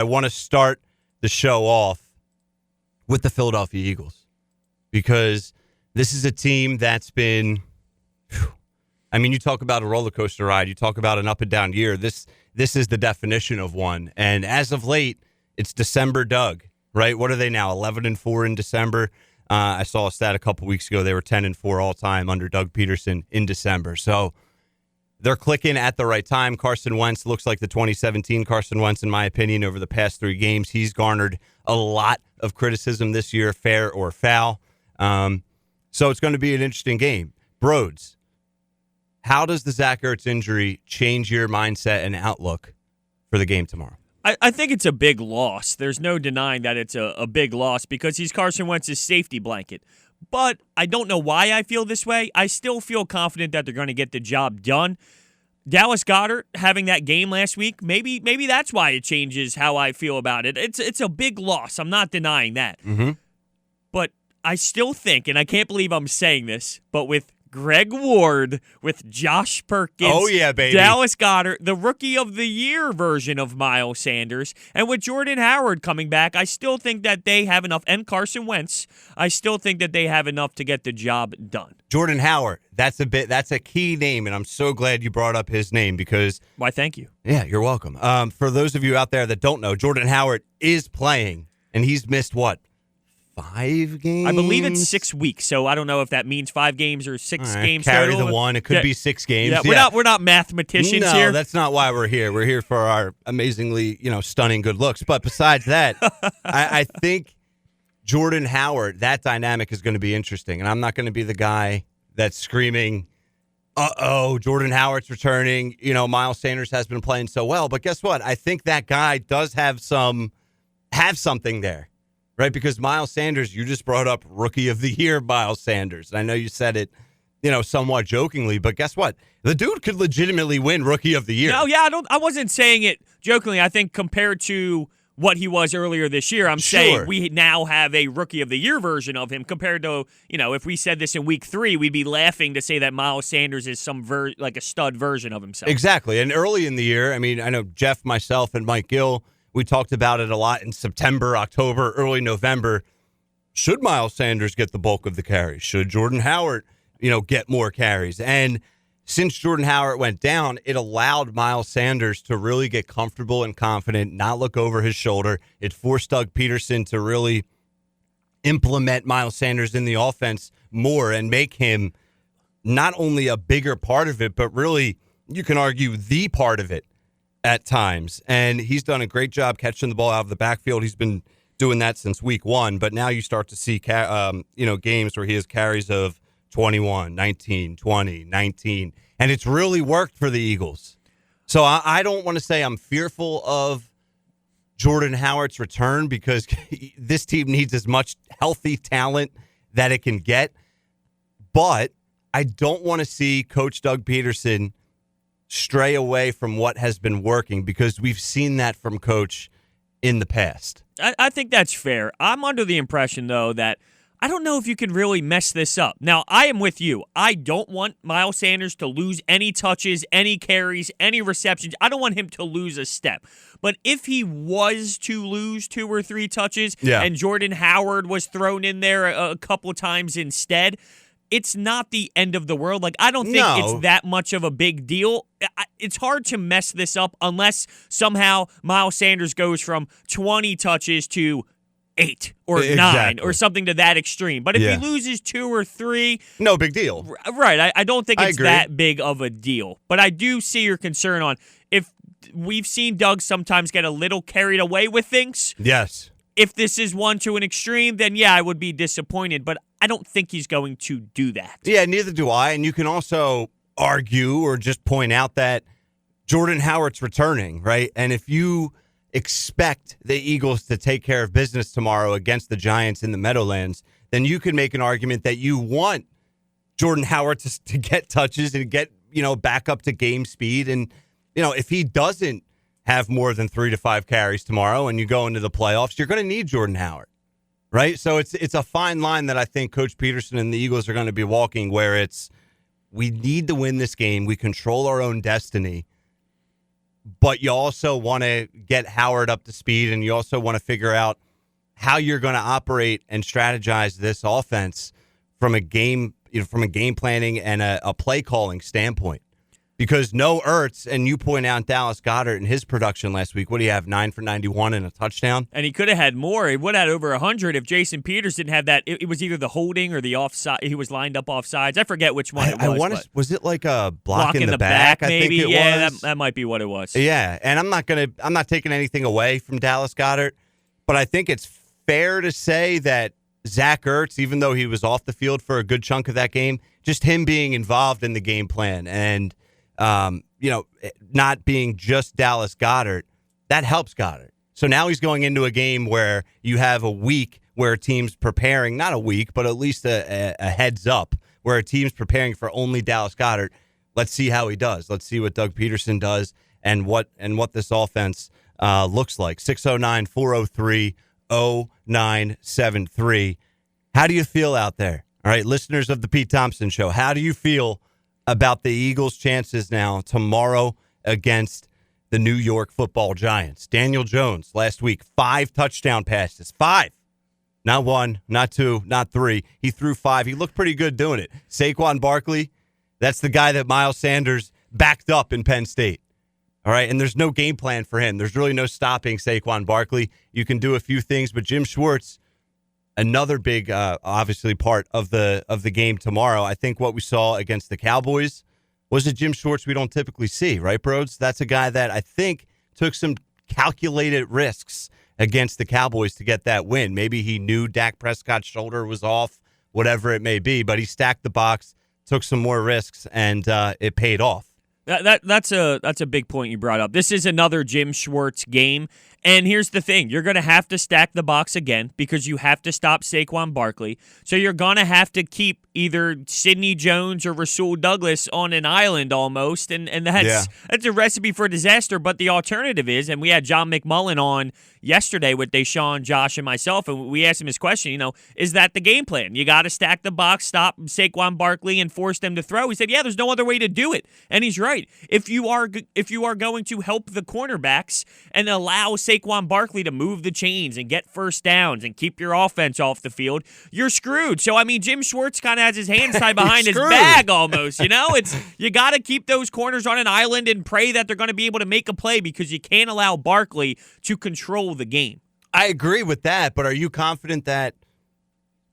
I want to start the show off with the Philadelphia Eagles because this is a team that's been, you talk about a roller coaster ride. You talk about an up and down year. This is the definition of one. And as of late, it's December Doug, right? What are they now? 11-4 in December. I saw a stat a couple weeks ago. They were 10-4 all time under Doug Peterson in December. So they're clicking at the right time. Carson Wentz looks like the 2017 Carson Wentz, in my opinion, over the past 3 games. He's garnered a lot of criticism this year, fair or foul. So it's going to be an interesting game. Broads, how does the Zach Ertz injury change your mindset and outlook for the game tomorrow? I think it's a big loss. There's no denying that it's a big loss because he's Carson Wentz's safety blanket. But I don't know why I feel this way. I still feel confident that they're going to get the job done. Dallas Goedert having that game last week, maybe that's why it changes how I feel about it. It's a big loss. I'm not denying that. Mm-hmm. But I still think, and I can't believe I'm saying this, but with Greg Ward, with Josh Perkins, oh yeah, baby, Dallas Goedert, the Rookie of the Year version of Miles Sanders, and with Jordan Howard coming back, I still think that they have enough, and Carson Wentz, I still think that they have enough to get the job done. Jordan Howard, that's a key name, and I'm so glad you brought up his name because... Why, thank you. Yeah, you're welcome. For those of you out there that don't know, Jordan Howard is playing, and he's missed what? 5 games? I believe it's 6 weeks, so I don't know if that means 5 games or 6 games carry total. the one. It could be 6 games. Yeah, we're not mathematicians here. No, that's not why we're here. We're here for our amazingly, stunning good looks. But besides that, I think Jordan Howard, that dynamic is going to be interesting. And I'm not going to be the guy that's screaming, uh-oh, Jordan Howard's returning. Miles Sanders has been playing so well. But guess what? I think that guy does have something there. Right, because Miles Sanders, you just brought up Rookie of the Year, Miles Sanders. And I know you said it, somewhat jokingly, but guess what? The dude could legitimately win Rookie of the Year. No, yeah, I wasn't saying it jokingly. I think compared to what he was earlier this year, I'm saying we now have a Rookie of the Year version of him compared to, if we said this in week 3, we'd be laughing to say that Miles Sanders is some like a stud version of himself. Exactly. And early in the year, I know Jeff, myself, and Mike Gill, we talked about it a lot in September, October, early November. Should Miles Sanders get the bulk of the carries? Should Jordan Howard, get more carries? And since Jordan Howard went down, it allowed Miles Sanders to really get comfortable and confident, not look over his shoulder. It forced Doug Peterson to really implement Miles Sanders in the offense more and make him not only a bigger part of it, but really, you can argue, the part of it at times. And he's done a great job catching the ball out of the backfield. He's been doing that since week 1, but now you start to see games where he has carries of 21, 19, 20, 19, and it's really worked for the Eagles. So I don't want to say I'm fearful of Jordan Howard's return because this team needs as much healthy talent that it can get, but I don't want to see Coach Doug Peterson stray away from what has been working because we've seen that from Coach in the past. I think that's fair. I'm under the impression, though, that I don't know if you can really mess this up. Now, I am with you. I don't want Miles Sanders to lose any touches, any carries, any receptions. I don't want him to lose a step. But if he was to lose 2 or 3 touches and Jordan Howard was thrown in there a couple times instead, it's not the end of the world. Like, I don't think it's that much of a big deal. It's hard to mess this up unless somehow Miles Sanders goes from 20 touches to 8 or 9 or something to that extreme. But if he loses 2 or 3... No big deal. Right. I don't think it's that big of a deal. But I do see your concern on if we've seen Doug sometimes get a little carried away with things. Yes. If this is one to an extreme, then I would be disappointed. But I don't think he's going to do that. Yeah, neither do I. And you can also argue or just point out that Jordan Howard's returning, right? And if you expect the Eagles to take care of business tomorrow against the Giants in the Meadowlands, then you can make an argument that you want Jordan Howard to get touches and get, back up to game speed. And, if he doesn't have more than 3 to 5 carries tomorrow and you go into the playoffs, you're going to need Jordan Howard. Right? So it's a fine line that I think Coach Peterson and the Eagles are going to be walking where we need to win this game. We control our own destiny. but you also want to get Howard up to speed, and you also want to figure out how you're going to operate and strategize this offense from a game planning and a play calling standpoint. Because no Ertz, and you point out Dallas Goedert in his production last week. What do you have, 9 for 91 and a touchdown? And he could have had more. He would have had over 100 if Jason Peters didn't have that. It was either the holding or the offside. He was lined up offsides. I forget which one it was. Was it like a block in the back? Maybe. I think it was. That might be what it was. Yeah, and I'm not taking anything away from Dallas Goedert, but I think it's fair to say that Zach Ertz, even though he was off the field for a good chunk of that game, just him being involved in the game plan and not being just Dallas Goedert, that helps Goedert. So now he's going into a game where you have a week where a team's preparing, not a week, but at least a heads up, where a team's preparing for only Dallas Goedert. Let's see how he does. Let's see what Doug Peterson does and what this offense looks like. 609-403-0973. How do you feel out there? All right, listeners of the Pete Thompson Show, how do you feel about the Eagles' chances now tomorrow against the New York Football Giants? Daniel Jones last week, 5 touchdown passes. 5. Not 1, not 2, not 3. He threw 5. He looked pretty good doing it. Saquon Barkley, that's the guy that Miles Sanders backed up in Penn State. All right, and there's no game plan for him. There's really no stopping Saquon Barkley. You can do a few things, but Jim Schwartz, another big, obviously, part of the game tomorrow. I think what we saw against the Cowboys was a Jim Schwartz we don't typically see, right, Broads? That's a guy that I think took some calculated risks against the Cowboys to get that win. Maybe he knew Dak Prescott's shoulder was off, whatever it may be, but he stacked the box, took some more risks, and it paid off. That's a big point you brought up. This is another Jim Schwartz game. And here's the thing. You're going to have to stack the box again because you have to stop Saquon Barkley. So you're going to have to keep either Sidney Jones or Rasul Douglas on an island almost. And that's a recipe for disaster. But the alternative is, and we had John McMullen on yesterday with Deshaun, Josh, and myself, and we asked him his question, is that the game plan? You got to stack the box, stop Saquon Barkley, and force them to throw. He said, yeah, there's no other way to do it. And he's right. If you are going to help the cornerbacks and allow Saquon Barkley to move the chains and get first downs and keep your offense off the field, you're screwed. So, Jim Schwartz kind of has his hands tied behind his bag almost, It's you got to keep those corners on an island and pray that they're going to be able to make a play because you can't allow Barkley to control the game. I agree with that, but are you confident that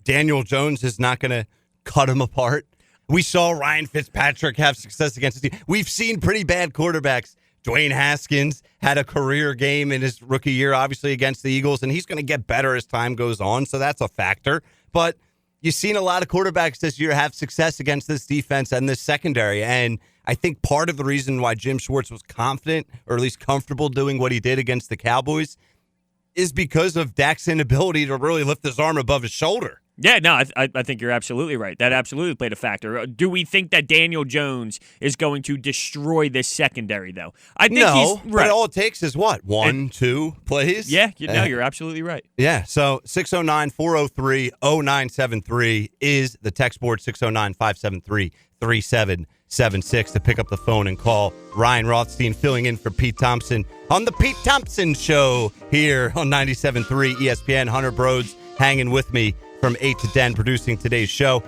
Daniel Jones is not going to cut him apart? We saw Ryan Fitzpatrick have success against the team. We've seen pretty bad quarterbacks. Dwayne Haskins had a career game in his rookie year, obviously, against the Eagles, and he's going to get better as time goes on, so that's a factor. But you've seen a lot of quarterbacks this year have success against this defense and this secondary, and I think part of the reason why Jim Schwartz was confident, or at least comfortable doing what he did against the Cowboys, is because of Dak's inability to really lift his arm above his shoulder. Yeah, no, I think you're absolutely right. That absolutely played a factor. Do we think that Daniel Jones is going to destroy this secondary, though? I think he's right. But all it takes is what? 2 plays? Yeah, you're absolutely right. Yeah, so 609-403-0973 is the text board, 609-573-3776 to pick up the phone and call. Ryan Rothstein filling in for Pete Thompson on the Pete Thompson Show here on 97.3 ESPN. Hunter Broads hanging with me from 8 to 10, producing today's show.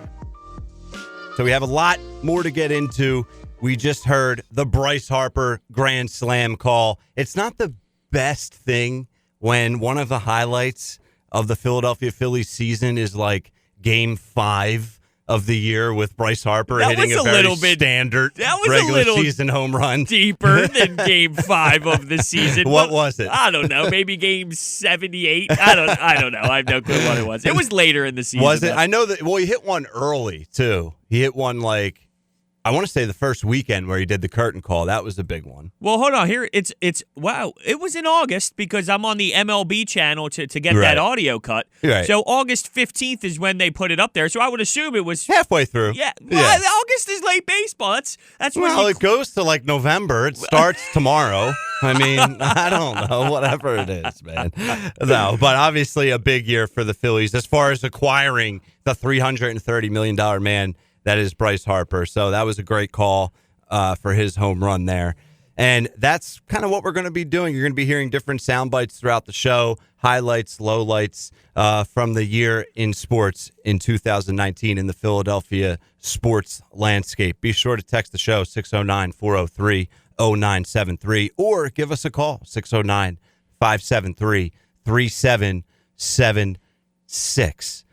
So we have a lot more to get into. We just heard the Bryce Harper Grand Slam call. It's not the best thing when one of the highlights of the Philadelphia Phillies season is like Game 5 of the year with Bryce Harper hitting a very standard regular season home run. Deeper than Game 5 of the season. What was it? I don't know. Maybe Game 78. I don't know. I have no clue what it was. It was later in the season. Was it? I know that. Well, he hit one early too. He hit one like, I want to say the first weekend where he did the curtain call. That was a big one. Well, hold on. Here, it's wow. It was in August because I'm on the MLB channel to get that audio cut. Right. So August 15th is when they put it up there. So I would assume it was halfway through. Yeah. Well, August is late baseball. That's when it goes to like November. It starts tomorrow. I don't know. Whatever it is, man. No, but obviously a big year for the Phillies as far as acquiring the $330 million man that is Bryce Harper. So that was a great call for his home run there. And that's kind of what we're going to be doing. You're going to be hearing different sound bites throughout the show, highlights, lowlights from the year in sports in 2019 in the Philadelphia sports landscape. Be sure to text the show 609-403-0973 or give us a call 609-573-3776.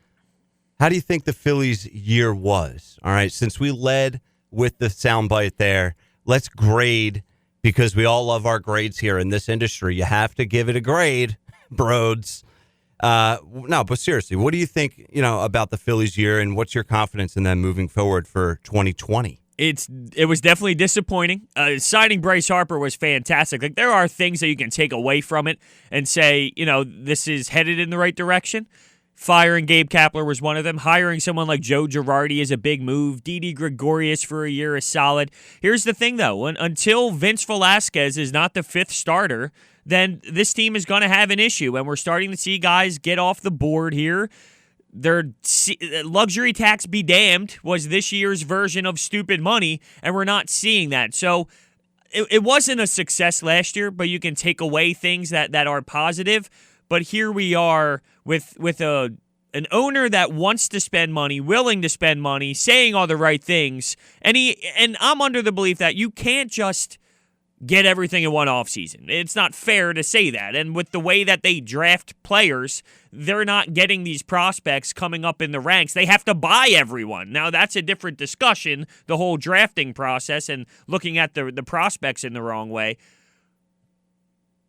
How do you think the Phillies' year was? All right, since we led with the soundbite there, let's grade, because we all love our grades here in this industry. You have to give it a grade, Broads. No, but seriously, what do you think, about the Phillies' year, and what's your confidence in them moving forward for 2020? It was definitely disappointing. Signing Bryce Harper was fantastic. Like, there are things that you can take away from it and say, this is headed in the right direction. Firing Gabe Kapler was one of them. Hiring someone like Joe Girardi is a big move. Didi Gregorius for a year is solid. Here's the thing, though. Until Vince Velasquez is not the fifth starter, then this team is going to have an issue, and we're starting to see guys get off the board here. Their luxury tax be damned was this year's version of stupid money, and we're not seeing that. So it wasn't a success last year, but you can take away things that are positive. But here we are with an owner that wants to spend money, willing to spend money, saying all the right things. And I'm under the belief that you can't just get everything in one offseason. It's not fair to say that. And with the way that they draft players, they're not getting these prospects coming up in the ranks. They have to buy everyone. Now, that's a different discussion, the whole drafting process and looking at the prospects in the wrong way.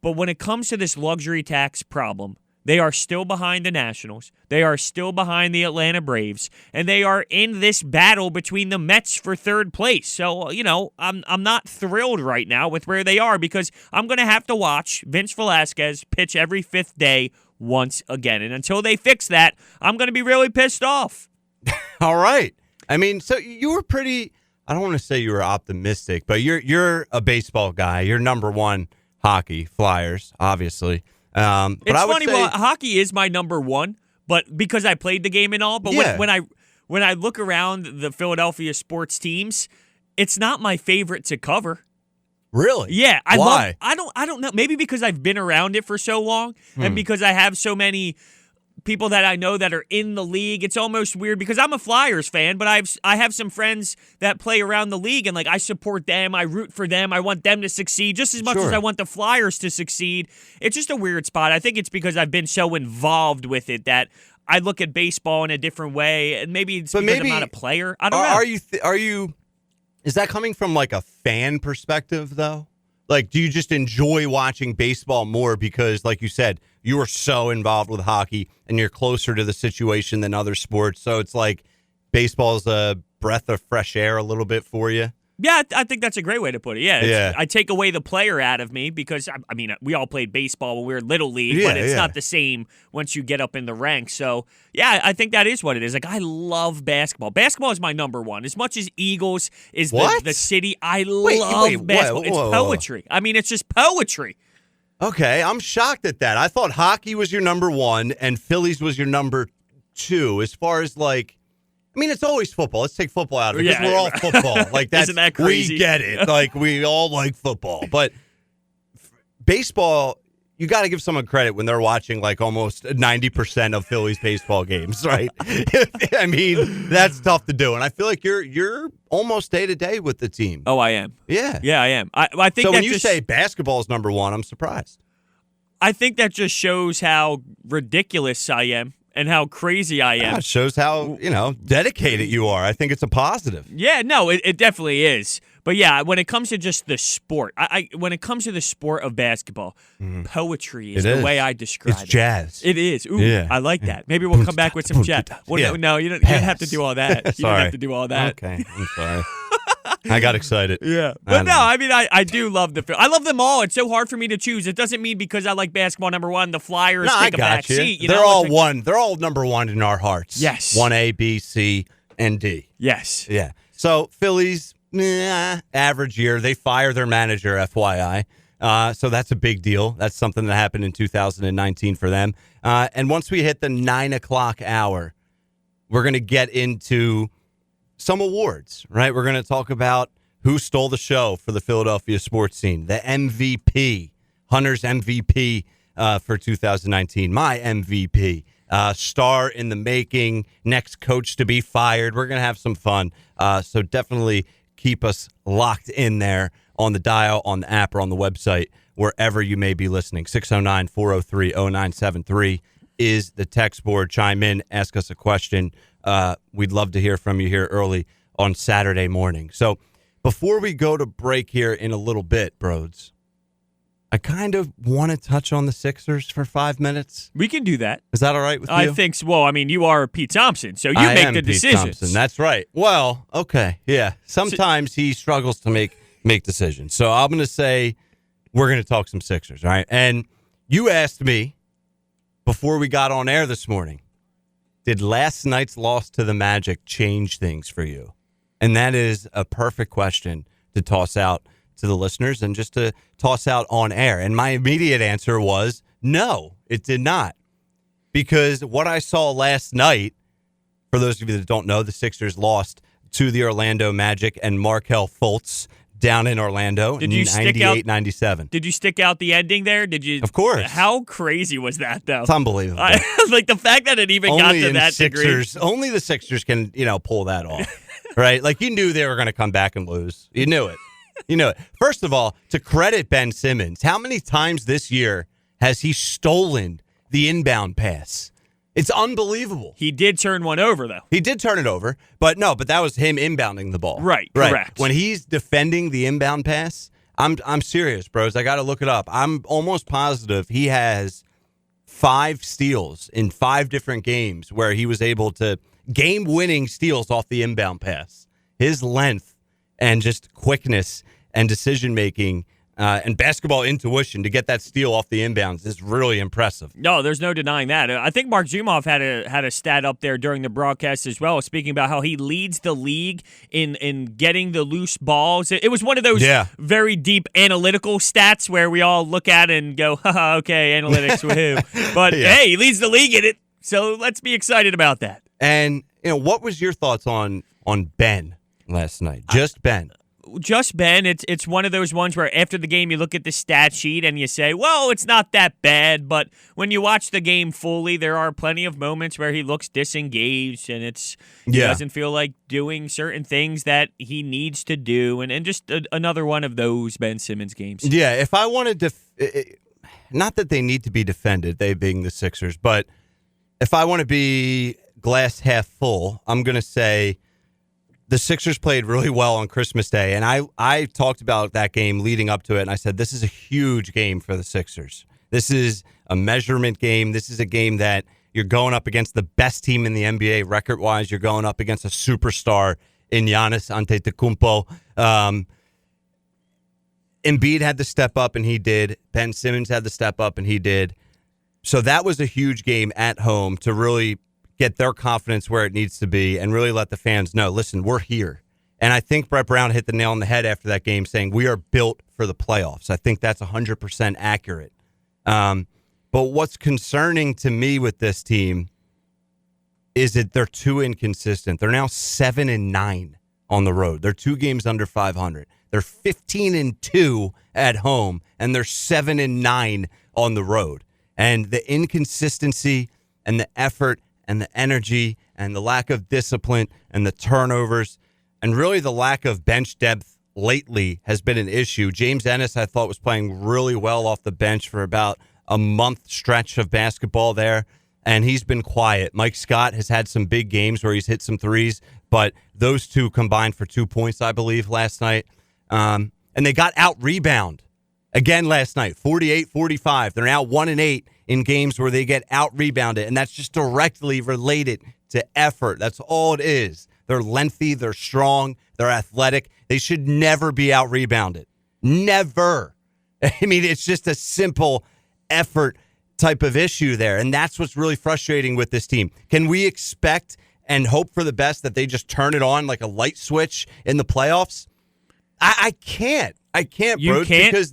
But when it comes to this luxury tax problem, they are still behind the Nationals. They are still behind the Atlanta Braves. And they are in this battle between the Mets for third place. So, I'm not thrilled right now with where they are, because I'm going to have to watch Vince Velasquez pitch every fifth day once again. And until they fix that, I'm going to be really pissed off. All right. I mean, so you were pretty, I don't want to say you were optimistic, but you're a baseball guy. You're number one. Hockey, Flyers, obviously. But it's funny. Well, hockey is my number one, but because I played the game and all. But when I look around the Philadelphia sports teams, it's not my favorite to cover. Really? Yeah. Why? I don't know. Maybe because I've been around it for so long, and because I have so many people that I know that are in the league. It's almost weird because I'm a Flyers fan, but I have some friends that play around the league, and I support them, I root for them, I want them to succeed just as much as I want the Flyers to succeed. It's just a weird spot. I think it's because I've been so involved with it that I look at baseball in a different way, and maybe it's because I'm not a player. I don't know. Are you? Is that coming from a fan perspective though? Do you just enjoy watching baseball more because, like you said, you are so involved with hockey and you're closer to the situation than other sports? So it's baseball's a breath of fresh air a little bit for you? Yeah, I think that's a great way to put it. Yeah. I take away the player out of me because, I mean, we all played baseball when we were Little League, but it's not the same once you get up in the ranks. So, yeah, I think that is what it is. I love basketball. Basketball is my number one. As much as Eagles is the city, I love basketball. It's poetry. I mean, it's just poetry. Okay, I'm shocked at that. I thought hockey was your number one and Phillies was your number two as far as I mean, it's always football. Let's take football out of it because we're all football. That's, isn't that crazy? We get it. We all like football. But baseball, you got to give someone credit when they're watching almost 90% of Phillies baseball games, right? I mean, that's tough to do. And I feel like you're almost day to day with the team. Oh, I am. Yeah. Yeah, I am. I think so when you say basketball is number one, I'm surprised. I think that just shows how ridiculous I am. And how crazy I am. Yeah, it shows how, dedicated you are. I think it's a positive. Yeah, no, it definitely is. But yeah, when it comes to just the sport, when it comes to the sport of basketball, poetry is the way I describe it. It's jazz. It is. Ooh, yeah. I like that. Maybe we'll come back with some jazz. Well, no, you don't have to do all that. You don't have to do all that. Okay, I'm sorry. I got excited. Yeah. But no, I mean, I do love I love them all. It's so hard for me to choose. It doesn't mean because I like basketball number one, the Flyers take a back seat. They're all one. They're all number one in our hearts. Yes. 1A, B, C, and D. Yes. Yeah. So Phillies, average year. They fire their manager, FYI. So that's a big deal. That's something that happened in 2019 for them. And once we hit the 9 o'clock hour, we're going to get into some awards, right? We're going to talk about who stole the show for the Philadelphia sports scene. The MVP, Hunter's MVP for 2019. My MVP. Star in the making, next coach to be fired. We're going to have some fun. So definitely keep us locked in there on the dial, on the app, or on the website, wherever you may be listening. 609-403-0973 is the text board. Chime in, ask us a question. We'd love to hear from you here early on Saturday morning. So before we go to break here in a little bit, Broads, I kind of want to touch on the Sixers for 5 minutes. We can do that. Is that all right with you? I think so. Well, I mean, you are Pete Thompson, so you make the decisions. Pete Thompson. That's right. Well, okay. Yeah. Sometimes he struggles to make decisions. So I'm going to say we're going to talk some Sixers, all right? And you asked me before we got on air this morning, did last night's loss to the Magic change things for you? And that is a perfect question to toss out to the listeners and just to toss out on air. And my immediate answer was no, it did not. Because what I saw last night, for those of you that don't know, the Sixers lost to the Orlando Magic and Markelle Fultz down in Orlando in 98-97. Did you stick out the ending there? Did you? Of course. How crazy was that, though? It's unbelievable. Like the fact that it even got to that degree. Only the Sixers can, pull that off. Right? Like you knew they were going to come back and lose. You knew it. You know it. First of all, to credit Ben Simmons, how many times this year has he stolen the inbound pass? It's unbelievable. He did turn one over, though. He did turn it over, but that was him inbounding the ball. Right, correct. When he's defending the inbound pass, I'm serious, bros. I got to look it up. I'm almost positive he has 5 steals in 5 different games where he was able to game-winning steals off the inbound pass. His length and just quickness and decision-making and basketball intuition to get that steal off the inbounds is really impressive. No, there's no denying that. I think Mark Zumoff had a stat up there during the broadcast as well, speaking about how he leads the league in getting the loose balls. It was one of those very deep analytical stats where we all look at it and go, haha, okay, analytics, woohoo. But hey, he leads the league in it, so let's be excited about that. And what was your thoughts on Ben last night? Just Ben. Just Ben. It's one of those ones where after the game you look at the stat sheet and you say, well, it's not that bad. But when you watch the game fully, there are plenty of moments where he looks disengaged and he doesn't feel like doing certain things that he needs to do. And just another one of those Ben Simmons games. Yeah, if I wanted to, not that they need to be defended, they being the Sixers, but if I want to be glass half full, I'm going to say the Sixers played really well on Christmas Day, and I talked about that game leading up to it, and I said this is a huge game for the Sixers. This is a measurement game. This is a game that you're going up against the best team in the NBA record-wise. You're going up against a superstar in Giannis Antetokounmpo. Embiid had to step up, and he did. Ben Simmons had to step up, and he did. So that was a huge game at home to really get their confidence where it needs to be and really let the fans know, listen, we're here. And I think Brett Brown hit the nail on the head after that game saying we are built for the playoffs. I think that's 100% accurate. But what's concerning to me with this team is that they're too inconsistent. They're now 7-9 on the road. They're 2 games under 500. They're 15-2 at home, and they're 7-9 on the road. And the inconsistency and the effort and the energy and the lack of discipline and the turnovers and really the lack of bench depth lately has been an issue. James Ennis, I thought, was playing really well off the bench for about a month stretch of basketball there, and he's been quiet. Mike Scott has had some big games where he's hit some threes, but those two combined for 2 points, I believe, last night. And they got out-rebound again last night, 48-45. They're now 1-8 in games where they get out-rebounded, and that's just directly related to effort. That's all it is. They're lengthy, they're strong, they're athletic. They should never be out-rebounded. Never. I mean, it's just a simple effort type of issue there, and that's what's really frustrating with this team. Can we expect and hope for the best that they just turn it on like a light switch in the playoffs? I can't. I can't, bro. You can't? Because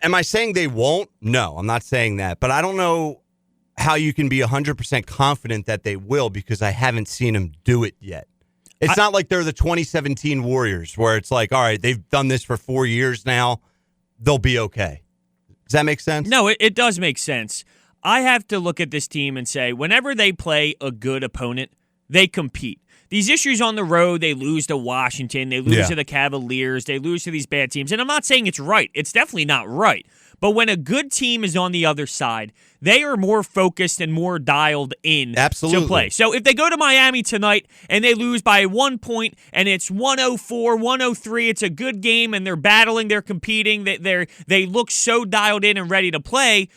am I saying they won't? No, I'm not saying that. But I don't know how you can be 100% confident that they will because I haven't seen them do it yet. It's not like they're the 2017 Warriors where it's like, all right, they've done this for 4 years now. They'll be okay. Does that make sense? No, it does make sense. I have to look at this team and say, whenever they play a good opponent, they compete. These issues on the road, they lose to Washington, they lose to the Cavaliers, they lose to these bad teams. And I'm not saying it's right. It's definitely not right. But when a good team is on the other side, they are more focused and more dialed in to play. So if they go to Miami tonight and they lose by 1 point and it's 104, 103, it's a good game and they're battling, they're competing, they look so dialed in and ready to play.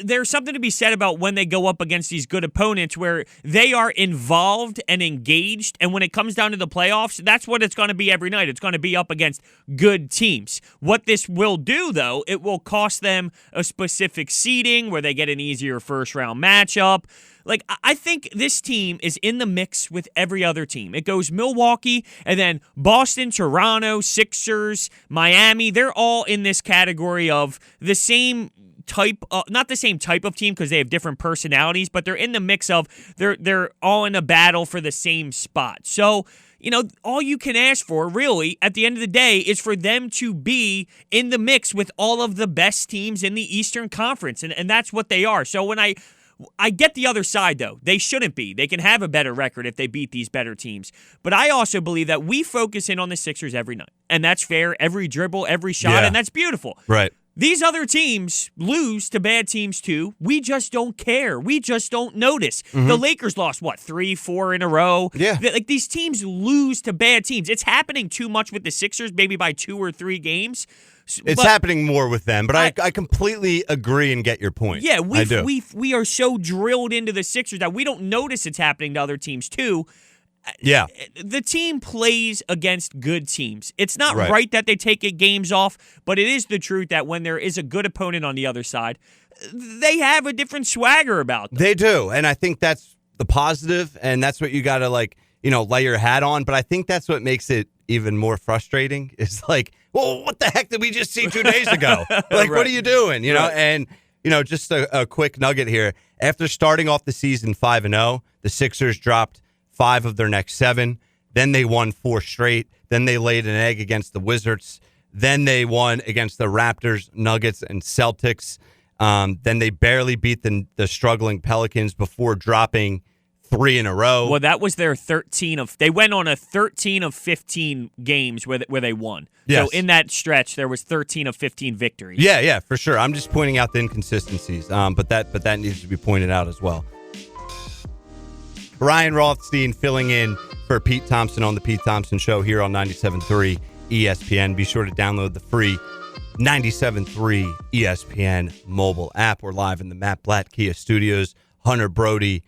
There's something to be said about when they go up against these good opponents where they are involved and engaged, and when it comes down to the playoffs, that's what it's going to be every night. It's going to be up against good teams. What this will do, though, it will cost them a specific seeding where they get an easier first-round matchup. Like, I think this team is in the mix with every other team. It goes Milwaukee, and then Boston, Toronto, Sixers, Miami. They're all in this category of the same type, not the same type of team because they have different personalities, but they're in the mix of they're all in a battle for the same spot. So, all you can ask for, really, at the end of the day, is for them to be in the mix with all of the best teams in the Eastern Conference, and that's what they are. So when I get the other side, though. They shouldn't be. They can have a better record if they beat these better teams. But I also believe that we focus in on the Sixers every night, and that's fair, every dribble, every shot, and that's beautiful. Right. These other teams lose to bad teams, too. We just don't care. We just don't notice. Mm-hmm. The Lakers lost, 3, 4 in a row? Yeah. These teams lose to bad teams. It's happening too much with the Sixers, maybe by 2 or 3 games. It's happening more with them, but I completely agree and get your point. Yeah, we are so drilled into the Sixers that we don't notice it's happening to other teams, too. Yeah. The team plays against good teams. It's not right that they take games off, but it is the truth that when there is a good opponent on the other side, they have a different swagger about them. They do, and I think that's the positive, and that's what you got to, lay your hat on, but I think that's what makes it even more frustrating is well, what the heck did we just see 2 days ago? What are you doing? And, just a quick nugget here. After starting off the season 5-0, the Sixers dropped 5 of their next 7. Then they won 4 straight. Then they laid an egg against the Wizards. Then they won against the Raptors, Nuggets, and Celtics. Then they barely beat the struggling Pelicans before dropping 3 in a row. Well, that was their 13 of. They went on a 13 of 15 games where they won. Yes. So in that stretch, there was 13 of 15 victories. Yeah, for sure. I'm just pointing out the inconsistencies. But that needs to be pointed out as well. Ryan Rothstein filling in for Pete Thompson on the Pete Thompson Show here on 97.3 ESPN. Be sure to download the free 97.3 ESPN mobile app. We're live in the Matt Blatt Kia Studios. Hunter Brody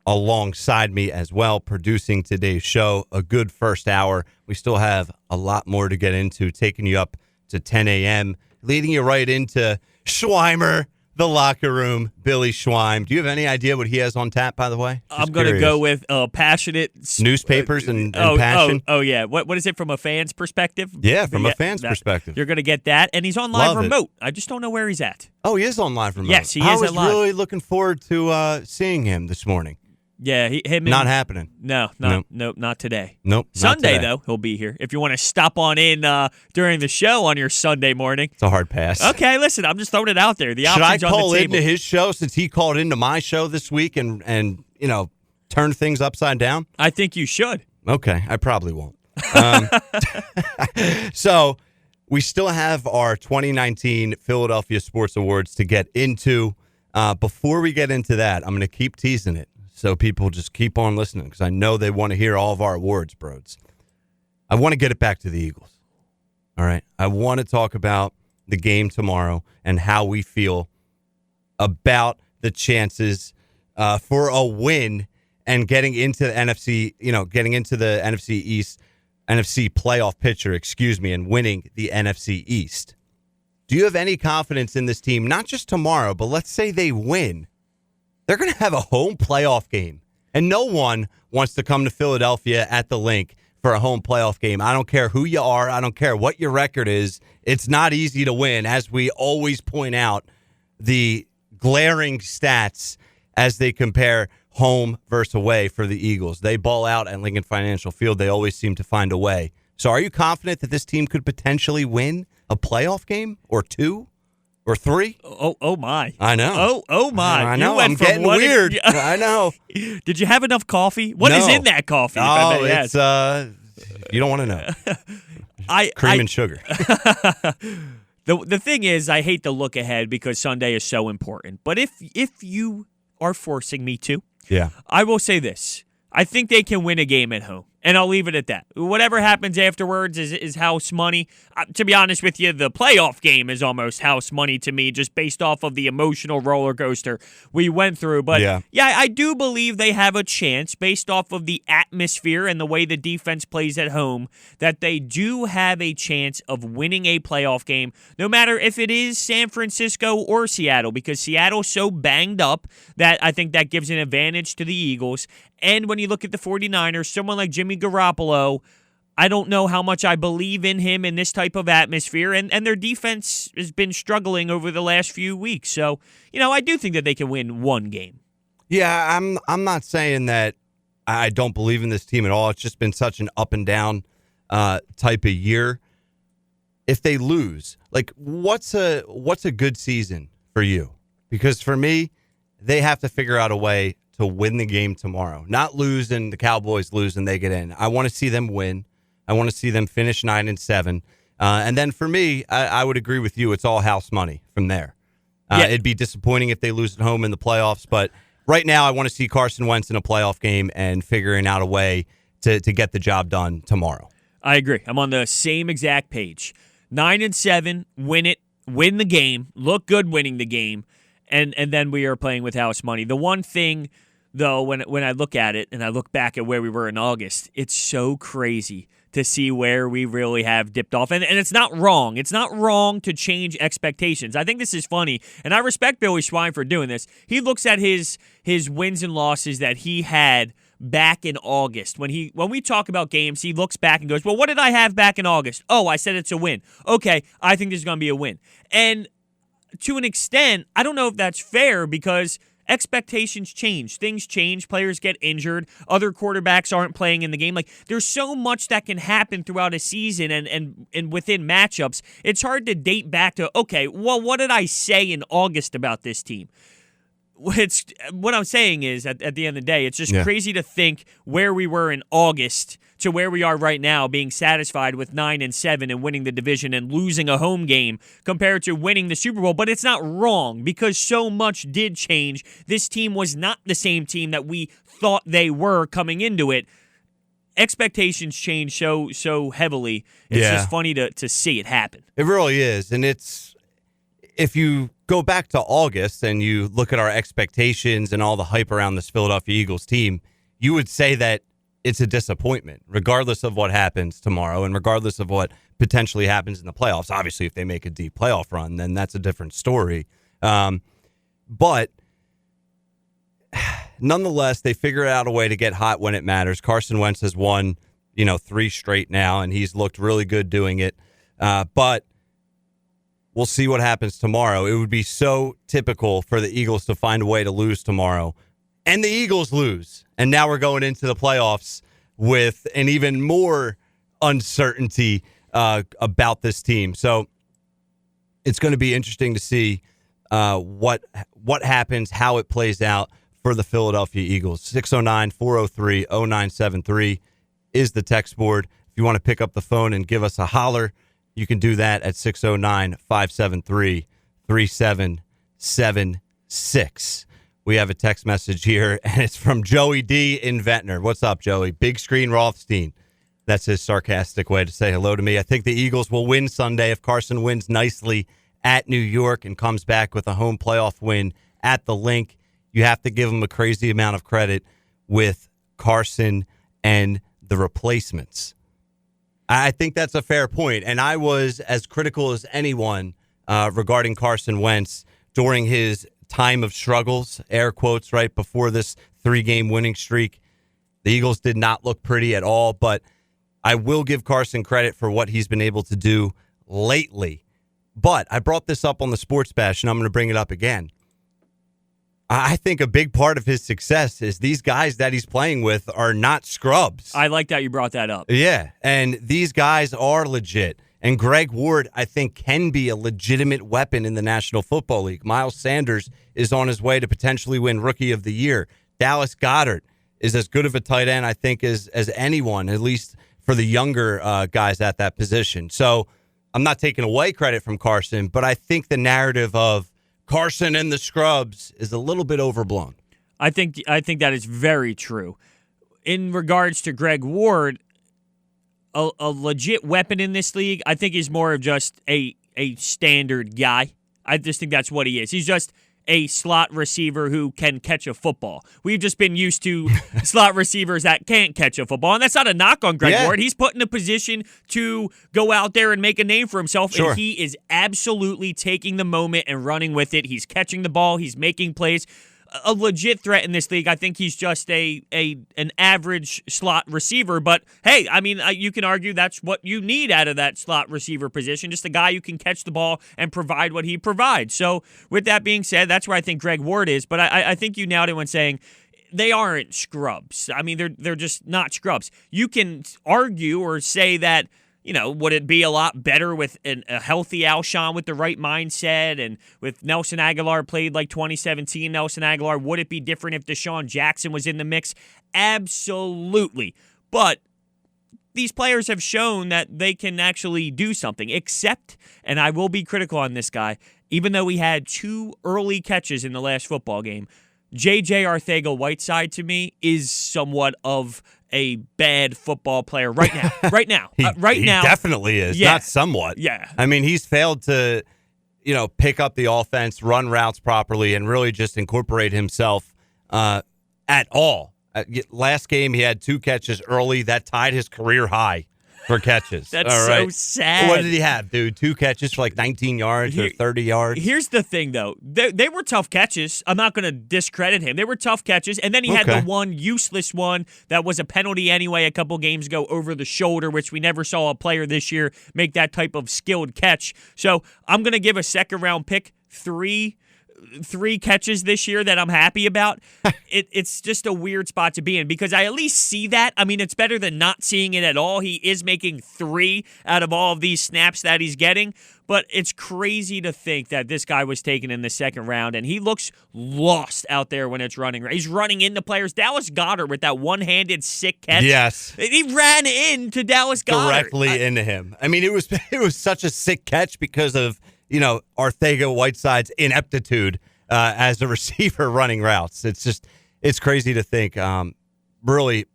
alongside me as well, producing today's show. A good first hour. We still have a lot more to get into, taking you up to 10 a.m., leading you right into Schweimer, the locker room, Billy Schweim. Do you have any idea what he has on tap, by the way? I'm going to go with passionate. Newspapers and passion. Oh, yeah. What is it from a fan's perspective? Yeah, from a fan's perspective. You're going to get that. And he's on live remote. I just don't know where he's at. Oh, he is on live remote. Yes, he is I was live. really looking forward to seeing him this morning. Yeah, not happening. No, not today. Nope. Sunday, though, he'll be here. If you want to stop on in during the show on your Sunday morning. It's a hard pass. Okay, listen, I'm just throwing it out there. The options on the table. Should I call into his show since he called into my show this week and turn things upside down? I think you should. Okay, I probably won't. So we still have our 2019 Philadelphia Sports Awards to get into. Before we get into that, I'm going to keep teasing it. So people just keep on listening because I know they want to hear all of our awards, bros. I want to get it back to the Eagles. All right. I want to talk about the game tomorrow and how we feel about the chances for a win and getting into the NFC, getting into the NFC playoff picture, and winning the NFC East. Do you have any confidence in this team? Not just tomorrow, but let's say they win. They're going to have a home playoff game, and no one wants to come to Philadelphia at the Link for a home playoff game. I don't care who you are. I don't care what your record is. It's not easy to win, as we always point out the glaring stats as they compare home versus away for the Eagles. They ball out at Lincoln Financial Field. They always seem to find a way. So are you confident that this team could potentially win a playoff game or 2 or 3? Oh my. I know. Oh my. I know. You went I'm from getting one weird. I know. Did you have enough coffee? What is in that coffee? Oh, it's you don't want to know. Cream and sugar. The thing is, I hate to look ahead because Sunday is so important. But if you are forcing me to, yeah, I will say this. I think they can win a game at home, and I'll leave it at that. Whatever happens afterwards is house money. To be honest with you, the playoff game is almost house money to me, just based off of the emotional roller coaster we went through. But yeah, I do believe they have a chance based off of the atmosphere and the way the defense plays at home, that they do have a chance of winning a playoff game, no matter if it is San Francisco or Seattle, because Seattle's so banged up that I think that gives an advantage to the Eagles. And when you look at the 49ers, someone like Jimmy Garoppolo, I don't know how much I believe in him in this type of atmosphere, and their defense has been struggling over the last few weeks. So, I do think that they can win one game. Yeah, I'm not saying that I don't believe in this team at all. It's just been such an up and down type of year. If they lose, what's a good season for you? Because for me, they have to figure out a way to win the game tomorrow. Not lose and the Cowboys lose and they get in. I want to see them win. I want to see them finish 9-7. And then for me, I would agree with you. It's all house money from there. It'd be disappointing if they lose at home in the playoffs. But right now, I want to see Carson Wentz in a playoff game and figuring out a way to get the job done tomorrow. I agree. I'm on the same exact page. 9-7, win it, win the game, look good winning the game, and then we are playing with house money. The one thing, though, when I look at it and I look back at where we were in August, it's so crazy to see where we really have dipped off. And it's not wrong. It's not wrong to change expectations. I think this is funny, and I respect Billy Schwein for doing this. He looks at his wins and losses that he had back in August. When we talk about games, he looks back and goes, well, what did I have back in August? Oh, I said it's a win. Okay, I think there's going to be a win. And to an extent, I don't know if that's fair because expectations change. Things change. Players get injured. Other quarterbacks aren't playing in the game. There's so much that can happen throughout a season and within matchups. It's hard to date back to, okay, well, what did I say in August about this team? What I'm saying is, at the end of the day, it's just crazy to think where we were in August to where we are right now, being satisfied with 9-7 and winning the division and losing a home game compared to winning the Super Bowl. But it's not wrong because so much did change. This team was not the same team that we thought they were coming into it. Expectations change so heavily. It's just funny to see it happen. It really is. And if you go back to August and you look at our expectations and all the hype around this Philadelphia Eagles team, you would say that it's a disappointment, regardless of what happens tomorrow and regardless of what potentially happens in the playoffs. Obviously, if they make a deep playoff run, then that's a different story. But nonetheless, they figure out a way to get hot when it matters. Carson Wentz has won, 3 straight now, and he's looked really good doing it. But we'll see what happens tomorrow. It would be so typical for the Eagles to find a way to lose tomorrow. And the Eagles lose. And now we're going into the playoffs with an even more uncertainty about this team. So it's going to be interesting to see what happens, how it plays out for the Philadelphia Eagles. 609-403-0973 is the text board. If you want to pick up the phone and give us a holler, you can do that at 609-573-3776. We have a text message here, and it's from Joey D. in Ventnor. What's up, Joey? Big Screen Rothstein. That's his sarcastic way to say hello to me. I think the Eagles will win Sunday if Carson wins nicely at New York and comes back with a home playoff win at the Link. You have to give him a crazy amount of credit with Carson and the replacements. I think that's a fair point, and I was as critical as anyone regarding Carson Wentz during his time of struggles, air quotes, right before this 3-game winning streak. The Eagles did not look pretty at all, but I will give Carson credit for what he's been able to do lately. But I brought this up on the Sports Bash, and I'm going to bring it up again. I think a big part of his success is these guys that he's playing with are not scrubs. I like that you brought that up. Yeah, and these guys are legit. And Greg Ward, I think, can be a legitimate weapon in the National Football League. Miles Sanders is on his way to potentially win Rookie of the Year. Dallas Goedert is as good of a tight end, I think, as anyone, at least for the younger guys at that position. So I'm not taking away credit from Carson, but I think the narrative of Carson and the scrubs is a little bit overblown. I think that is very true. In regards to Greg Ward, a legit weapon in this league, I think he's more of just a standard guy. I just think that's what he is. He's just a slot receiver who can catch a football. We've just been used to slot receivers that can't catch a football, and that's not a knock on Greg Ward. He's put in a position to go out there and make a name for himself, and he is absolutely taking the moment and running with it. He's catching the ball. He's making plays. A legit threat in this league. I think he's just an average slot receiver. But, hey, I mean, you can argue that's what you need out of that slot receiver position, just a guy who can catch the ball and provide what he provides. So, with that being said, that's where I think Greg Ward is. But I think you nailed it when saying they aren't scrubs. I mean, they're just not scrubs. You can argue or say that, would it be a lot better with a healthy Alshon with the right mindset and with Nelson Aguilar played like 2017 Nelson Aguilar? Would it be different if Deshaun Jackson was in the mix? Absolutely. But these players have shown that they can actually do something, except, and I will be critical on this guy, even though he had 2 early catches in the last football game, J.J. Arcega-Whiteside to me is somewhat of a bad football player right now. He definitely is, not somewhat. Yeah. I mean, he's failed to, pick up the offense, run routes properly, and really just incorporate himself at all. Last game, he had 2 catches early. That tied his career high for catches. That's so sad. What did he have, dude? 2 catches for like 19 yards or 30 yards? Here's the thing, though. They were tough catches. I'm not going to discredit him. They were tough catches. And then he had the one useless one that was a penalty anyway a couple games ago over the shoulder, which we never saw a player this year make that type of skilled catch. So I'm going to give a second-round pick 3 catches this year that I'm happy about. It's just a weird spot to be in because I at least see that. I mean, it's better than not seeing it at all. He is making 3 out of all of these snaps that he's getting, but it's crazy to think that this guy was taken in the second round, and he looks lost out there when it's running. He's running into players. Dallas Goedert with that one-handed sick catch. Yes. He ran into Dallas Goedert. Directly into him. I mean, it was such a sick catch because of Arcega-Whiteside's ineptitude as a receiver running routes. It's crazy to think really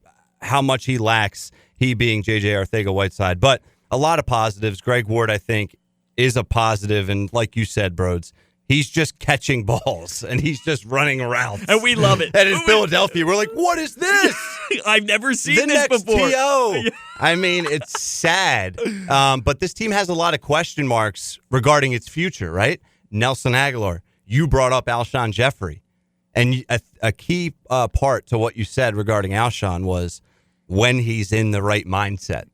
how much he lacks, he being J.J. Arcega-Whiteside. But a lot of positives. Greg Ward, I think, is a positive. And like you said, Broads, he's just catching balls and he's just running around. And we love it. And in Philadelphia, we're like, what is this? I've never seen the this next before. T.O. I mean, it's sad. But this team has a lot of question marks regarding its future, right? Nelson Aguilar, you brought up Alshon Jeffrey. And a key part to what you said regarding Alshon was when he's in the right mindset.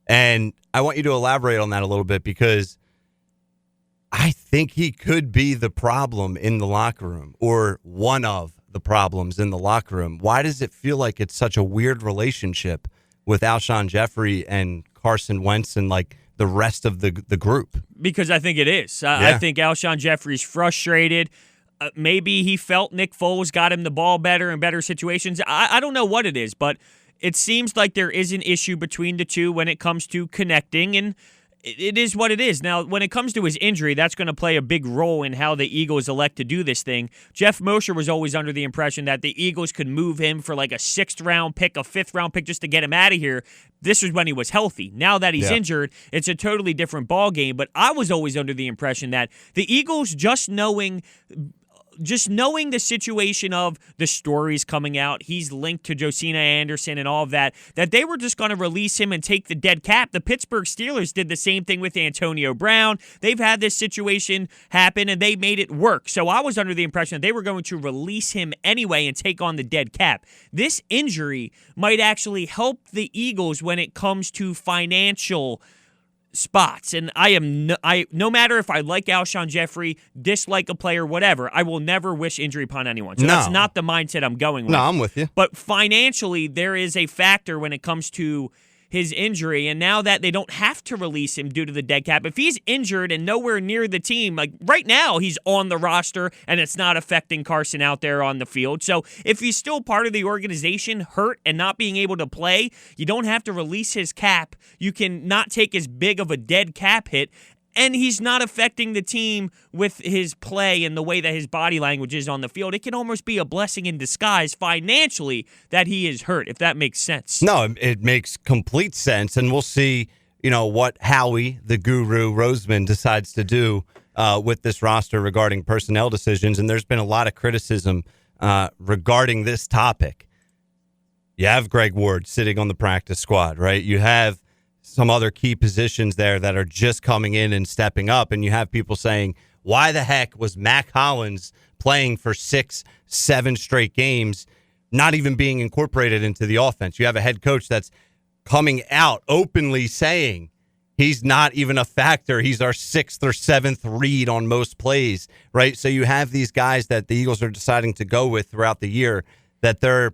And I want you to elaborate on that a little bit because I think he could be the problem in the locker room or one of the problems in the locker room. Why does it feel like it's such a weird relationship with Alshon Jeffrey and Carson Wentz and like the rest of the group? Because I think it is. I think Alshon Jeffrey's frustrated. Maybe he felt Nick Foles got him the ball better in better situations. I don't know what it is, but it seems like there is an issue between the two when it comes to connecting, and it is what it is. Now, when it comes to his injury, that's going to play a big role in how the Eagles elect to do this thing. Jeff Mosher was always under the impression that the Eagles could move him for like a 6th-round pick, a 5th-round pick just to get him out of here. This was when he was healthy. Now that he's injured, it's a totally different ball game. But I was always under the impression that the Eagles, just knowing the situation of the stories coming out, he's linked to Josina Anderson and all of that they were just going to release him and take the dead cap. The Pittsburgh Steelers did the same thing with Antonio Brown. They've had this situation happen, and they made it work. So I was under the impression that they were going to release him anyway and take on the dead cap. This injury might actually help the Eagles when it comes to financial spots. And no matter if I like Alshon Jeffrey, dislike a player, whatever, I will never wish injury upon anyone. So that's not the mindset I'm going with. No, I'm with you. But financially, there is a factor when it comes to his injury, and now that they don't have to release him due to the dead cap, if he's injured and nowhere near the team, like right now he's on the roster and it's not affecting Carson out there on the field. So if he's still part of the organization, hurt and not being able to play, you don't have to release his cap. You can not take as big of a dead cap hit, and he's not affecting the team with his play and the way that his body language is on the field. It can almost be a blessing in disguise financially that he is hurt, if that makes sense. No, it makes complete sense, and we'll see, what Howie, the guru, Roseman, decides to do with this roster regarding personnel decisions, and there's been a lot of criticism regarding this topic. You have Greg Ward sitting on the practice squad, right? You have some other key positions there that are just coming in and stepping up. And you have people saying, why the heck was Mac Hollins playing for 6-7 straight games, not even being incorporated into the offense? You have a head coach that's coming out openly saying he's not even a factor. He's our 6th or 7th read on most plays, right? So you have these guys that the Eagles are deciding to go with throughout the year that they're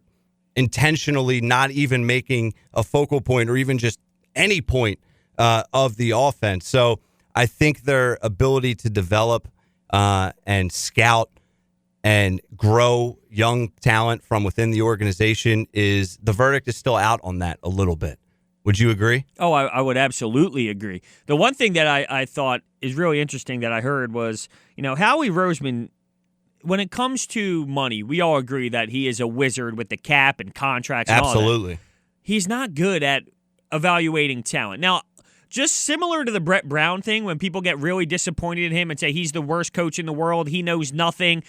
intentionally not even making a focal point or even just any point of the offense. So I think their ability to develop and scout and grow young talent from within the organization the verdict is still out on that a little bit. Would you agree? Oh, I would absolutely agree. The one thing that I thought is really interesting that I heard was, Howie Roseman, when it comes to money, we all agree that he is a wizard with the cap and contracts and all that. Absolutely. He's not good at evaluating talent. Now, just similar to the Brett Brown thing, when people get really disappointed in him and say he's the worst coach in the world, he knows nothing.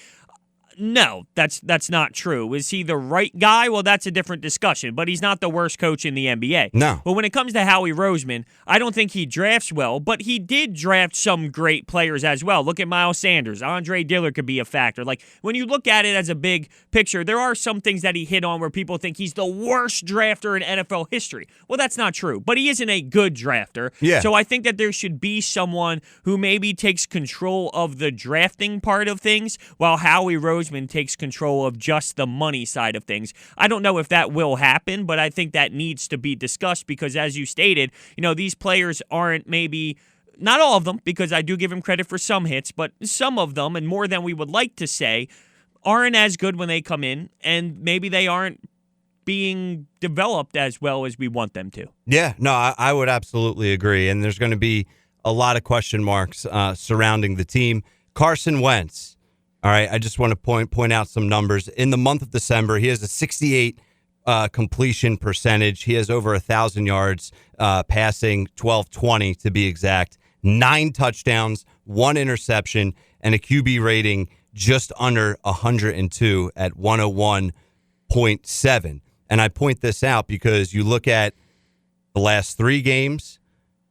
No, that's not true. Is he the right guy? Well, that's a different discussion, but he's not the worst coach in the NBA. No. But when it comes to Howie Roseman, I don't think he drafts well, but he did draft some great players as well. Look at Miles Sanders. Andre Dillard could be a factor. Like, when you look at it as a big picture, there are some things that he hit on where people think he's the worst drafter in NFL history. Well, that's not true, but he isn't a good drafter. Yeah. So I think that there should be someone who maybe takes control of the drafting part of things while Howie Roseman takes control of just the money side of things. I don't know if that will happen, but I think that needs to be discussed because, as you stated, these players aren't maybe, not all of them, because I do give him credit for some hits, but some of them, and more than we would like to say, aren't as good when they come in, and maybe they aren't being developed as well as we want them to. Yeah, no, I would absolutely agree, and there's going to be a lot of question marks surrounding the team. Carson Wentz. All right, I just want to point out some numbers. In the month of December, he has a 68 completion percentage. He has over 1,000 yards passing, 1,220 to be exact, 9 touchdowns, 1 interception, and a QB rating just under 102 at 101.7. And I point this out because you look at the last 3 games,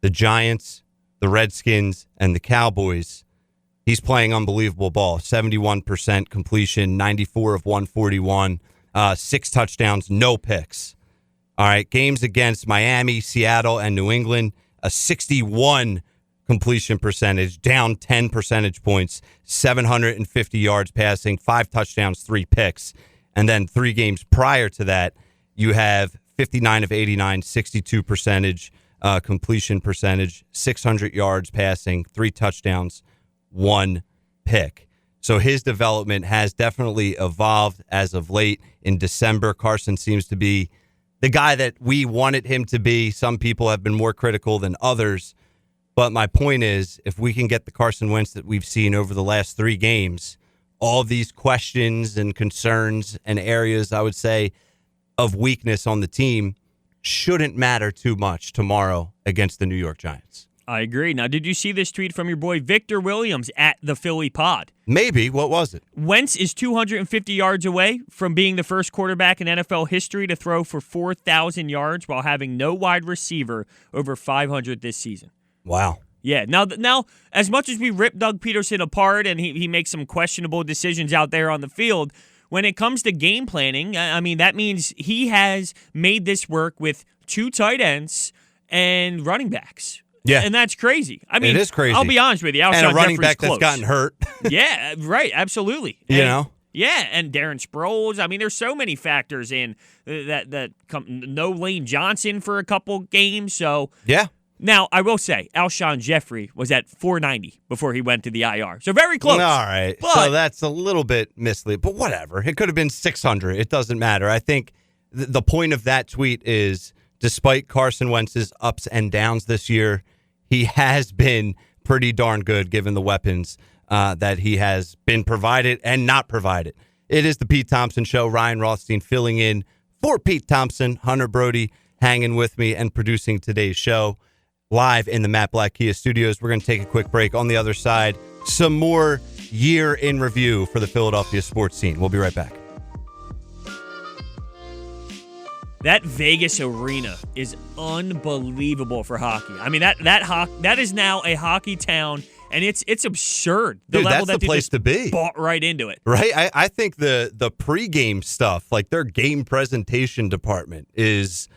the Giants, the Redskins, and the Cowboys. He's playing unbelievable ball. 71% completion, 94 of 141, 6 touchdowns, no picks. All right, games against Miami, Seattle, and New England, a 61 completion percentage, down 10 percentage points, 750 yards passing, 5 touchdowns, 3 picks. And then 3 games prior to that, you have 59 of 89, 62% completion percentage, 600 yards passing, 3 touchdowns, 1 pick. So his development has definitely evolved as of late. In December, Carson seems to be the guy that we wanted him to be. Some people have been more critical than others. But my point is, if we can get the Carson Wentz that we've seen over the last 3 games, all of these questions and concerns and areas, I would say, of weakness on the team shouldn't matter too much tomorrow against the New York Giants. I agree. Now, did you see this tweet from your boy Victor Williams at the Philly Pod? Maybe. What was it? Wentz is 250 yards away from being the first quarterback in NFL history to throw for 4,000 yards while having no wide receiver over 500 this season. Wow. Yeah. Now, as much as we rip Doug Peterson apart and he makes some questionable decisions out there on the field, when it comes to game planning, I mean, that means he has made this work with 2 tight ends and running backs. Yeah. And that's crazy. I mean, it is crazy. I'll be honest with you. Alshon and a running Jeffrey's back close. that's gotten hurt. Yeah, right. Absolutely. You know? Yeah, and Darren Sproles. I mean, there's so many factors in that come. No Lane Johnson for a couple games. So Yeah. now I will say, Alshon Jeffrey was at 490 before he went to the IR. So very close. All right. But, so that's a little bit misleading, but whatever. It could have been 600. It doesn't matter. I think the point of that tweet is, despite Carson Wentz's ups and downs this year, he has been pretty darn good given the weapons that he has been provided and not provided. It is the Pete Thompson Show. Ryan Rothstein filling in for Pete Thompson. Hunter Brody hanging with me and producing today's show live in the Matt Black Kia studios. We're going to take a quick break. On the other side, some more year in review for the Philadelphia sports scene. We'll be right back. That Vegas arena is unbelievable for hockey. I mean, that is now a hockey town, and it's absurd. Dude, level that's that the place just to be. Bought right into it. Right? I think the pregame stuff, like their game presentation department, is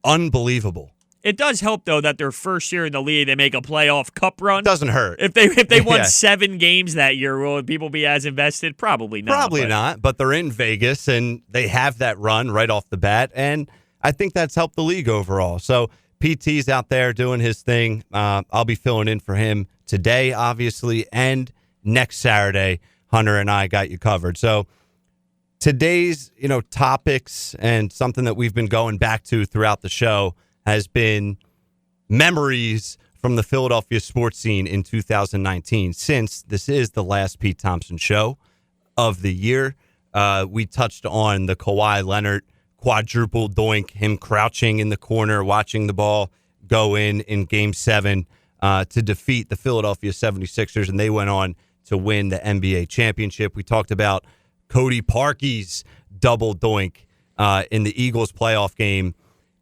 unbelievable. It does help, though, that their first year in the league, they make a playoff cup run. Doesn't hurt. If they won Yeah. 7 games that year, will people be as invested? Probably not. Probably not, but they're in Vegas, and they have that run right off the bat, and I think that's helped the league overall. So PT's out there doing his thing. I'll be filling in for him today, obviously, and next Saturday, Hunter and I got you covered. So today's, topics and something that we've been going back to throughout the show has been memories from the Philadelphia sports scene in 2019. Since this is the last Pete Thompson show of the year, we touched on the Kawhi Leonard quadruple doink, him crouching in the corner, watching the ball go in Game 7 to defeat the Philadelphia 76ers, and they went on to win the NBA championship. We talked about Cody Parkey's double doink in the Eagles playoff game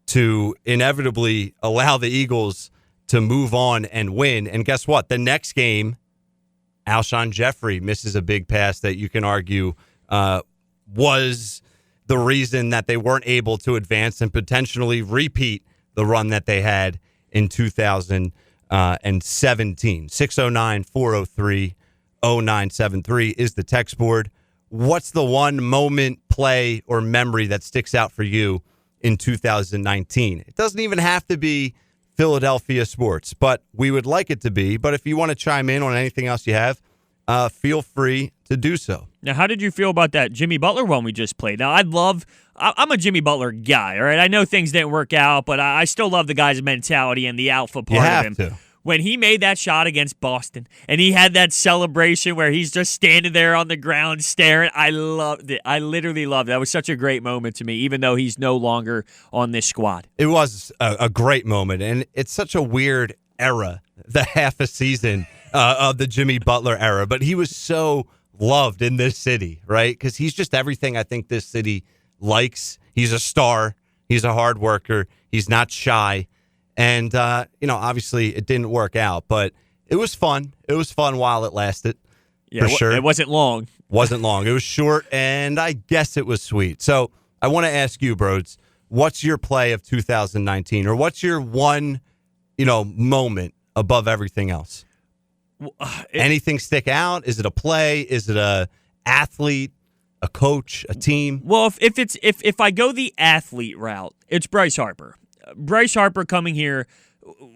to inevitably allow the Eagles to move on and win. And guess what? The next game, Alshon Jeffrey misses a big pass that you can argue was the reason that they weren't able to advance and potentially repeat the run that they had in 2017. 609-403-0973 is the text board. What's the one moment, play, or memory that sticks out for you in 2019? It doesn't even have to be Philadelphia sports, but we would like it to be. But if you want to chime in on anything else you have, feel free to do so. Now, how did you feel about that Jimmy Butler one we just played? Now, I'm a Jimmy Butler guy, all right? I know things didn't work out, but I still love the guy's mentality and the alpha part of him. To. When he made that shot against Boston and he had that celebration where he's just standing there on the ground staring, I loved it. I literally loved it. That was such a great moment to me, even though he's no longer on this squad. It was a great moment, and it's such a weird era, the half a season of the Jimmy Butler era, but he was so loved in this city, right? Because he's just everything I think this city likes. He's a star. He's a hard worker. He's not shy. And, obviously it didn't work out, but it was fun. It was fun while it lasted, for sure. It wasn't long. Wasn't long. It was short, and I guess it was sweet. So I want to ask you, Broads, what's your play of 2019, or what's your one, moment above everything else? Anything stick out? Is it a play? Is it a athlete, a coach, a team? Well, if I go the athlete route, it's Bryce Harper. Bryce Harper coming here,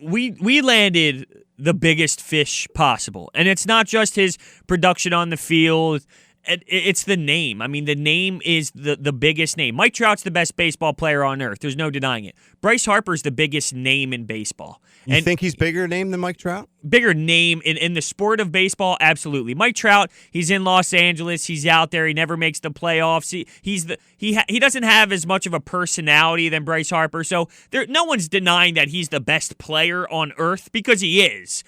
we landed the biggest fish possible. And it's not just his production on the field. It's the name. I mean, the name is the biggest name. Mike Trout's the best baseball player on earth. There's no denying it. Bryce Harper's the biggest name in baseball. You think he's bigger name than Mike Trout? Bigger name in the sport of baseball? Absolutely. Mike Trout, he's in Los Angeles. He's out there. He never makes the playoffs. He doesn't have as much of a personality than Bryce Harper. So no one's denying that he's the best player on earth, because he is.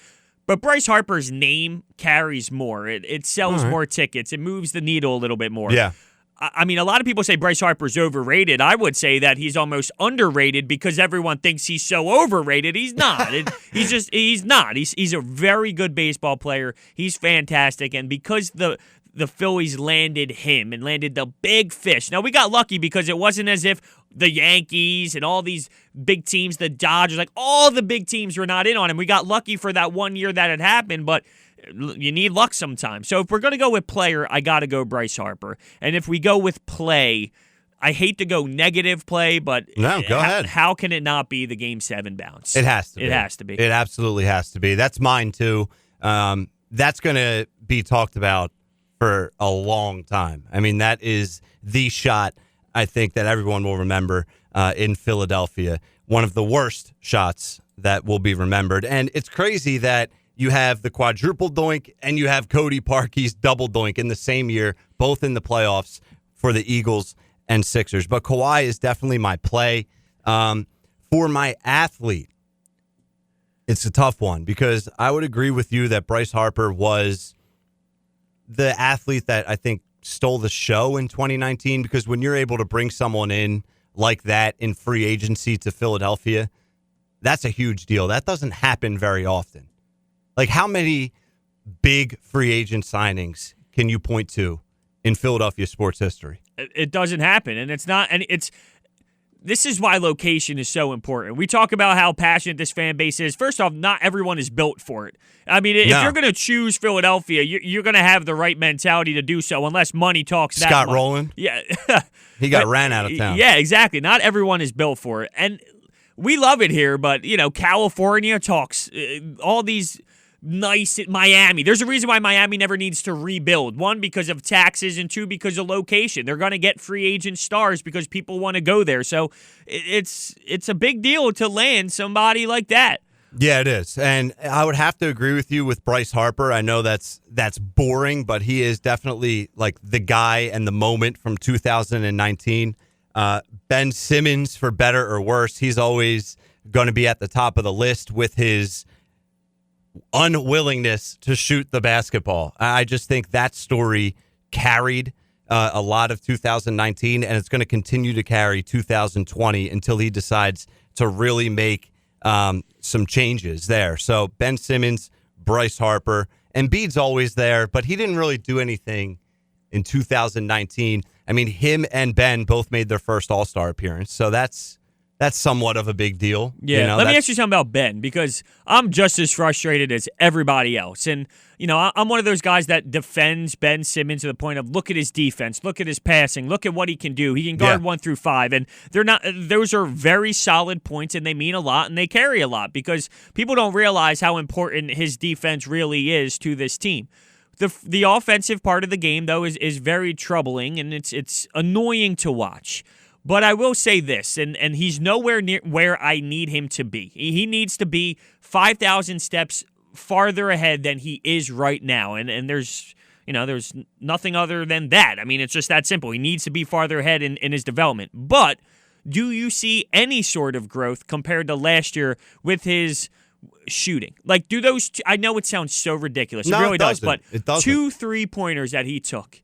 But Bryce Harper's name carries more. It sells more tickets. It moves the needle a little bit more. Yeah. I mean, a lot of people say Bryce Harper's overrated. I would say that he's almost underrated because everyone thinks he's so overrated. He's not. He's not. He's a very good baseball player. He's fantastic. And because the the Phillies landed him and landed the big fish. Now, we got lucky because it wasn't as if the Yankees and all these big teams, the Dodgers, like all the big teams were not in on him. We got lucky for that 1 year that it happened, but you need luck sometimes. So if we're going to go with player, I got to go Bryce Harper. And if we go with play, I hate to go negative play, but no, go ahead. How can it not be the Game 7 bounce? It has to be. It has to be. It absolutely has to be. That's mine, too. That's going to be talked about for a long time. I mean, that is the shot, I think, that everyone will remember in Philadelphia. One of the worst shots that will be remembered. And it's crazy that you have the quadruple doink and you have Cody Parkey's double doink in the same year, both in the playoffs for the Eagles and Sixers. But Kawhi is definitely my play. For my athlete, it's a tough one because I would agree with you that Bryce Harper was the athlete that I think stole the show in 2019, because when you're able to bring someone in like that in free agency to Philadelphia, that's a huge deal. That doesn't happen very often. Like, how many big free agent signings can you point to in Philadelphia sports history? It doesn't happen, and it's not. And this is why location is so important. We talk about how passionate this fan base is. First off, not everyone is built for it. I mean, if you're going to choose Philadelphia, you're going to have the right mentality to do so, unless money talks that much. Scott Rowland? Yeah. He got ran out of town. Yeah, exactly. Not everyone is built for it. And we love it here, but, California talks, all these nice Miami. There's a reason why Miami never needs to rebuild. One, because of taxes, and two, because of location. They're going to get free agent stars because people want to go there. So it's a big deal to land somebody like that. Yeah, it is. And I would have to agree with you with Bryce Harper. I know that's boring, but he is definitely like the guy and the moment from 2019. Ben Simmons, for better or worse, he's always going to be at the top of the list with his unwillingness to shoot the basketball. I just think that story carried a lot of 2019, and it's going to continue to carry 2020 until he decides to really make some changes there. So Ben Simmons, Bryce Harper, Embiid's always there, but he didn't really do anything in 2019. I mean, him and Ben both made their first All-Star appearance, so that's somewhat of a big deal. Yeah, let me ask you something about Ben, because I'm just as frustrated as everybody else. And, I'm one of those guys that defends Ben Simmons to the point of, look at his defense, look at his passing, look at what he can do. He can guard 1 through 5. And those are very solid points, and they mean a lot, and they carry a lot, because people don't realize how important his defense really is to this team. The offensive part of the game, though, is very troubling, and it's annoying to watch. But I will say this, and he's nowhere near where I need him to be. He needs to be 5,000 steps farther ahead than he is right now. And there's nothing other than that. I mean, it's just that simple. He needs to be farther ahead in his development. But do you see any sort of growth compared to last year with his shooting? Like, do those I know it sounds so ridiculous. No, it really does. But it doesn't. 2 3-pointers that he took.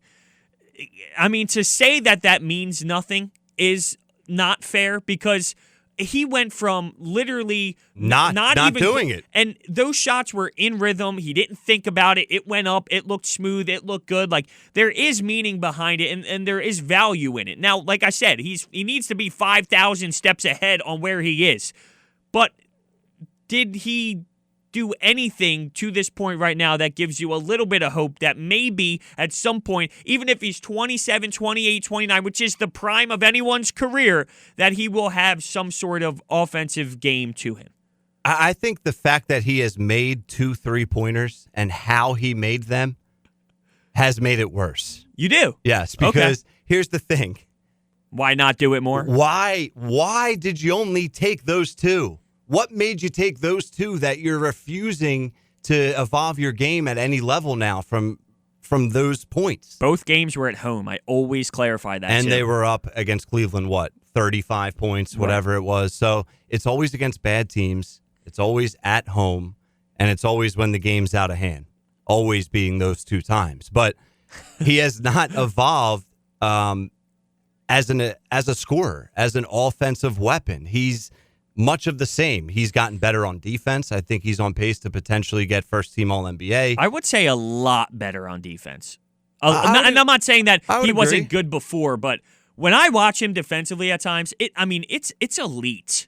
I mean, to say that means nothing is not fair, because he went from literally not even doing it. And those shots were in rhythm. He didn't think about it. It went up. It looked smooth. It looked good. Like, there is meaning behind it, and there is value in it. Now, like I said, he needs to be 5,000 steps ahead on where he is. But did he do anything to this point right now that gives you a little bit of hope that maybe at some point, even if he's 27, 28, 29, which is the prime of anyone's career, that he will have some sort of offensive game to him? I think the fact that he has made 2 3-pointers and how he made them has made it worse. You do? Yes, because here's the thing. Why not do it more? Why did you only take those 2? What made you take those 2 that you're refusing to evolve your game at any level now from those points? Both games were at home. I always clarify that. And too. they were up against Cleveland, 35 points, whatever it was. So it's always against bad teams. It's always at home. And it's always when the game's out of hand. Always being those 2 times. But he has not evolved as a scorer, as an offensive weapon. He's much of the same. He's gotten better on defense. I think he's on pace to potentially get first-team All-NBA. I would say a lot better on defense. And I'm not saying that he wasn't agree. good before, but when I watch him defensively at times, it's elite.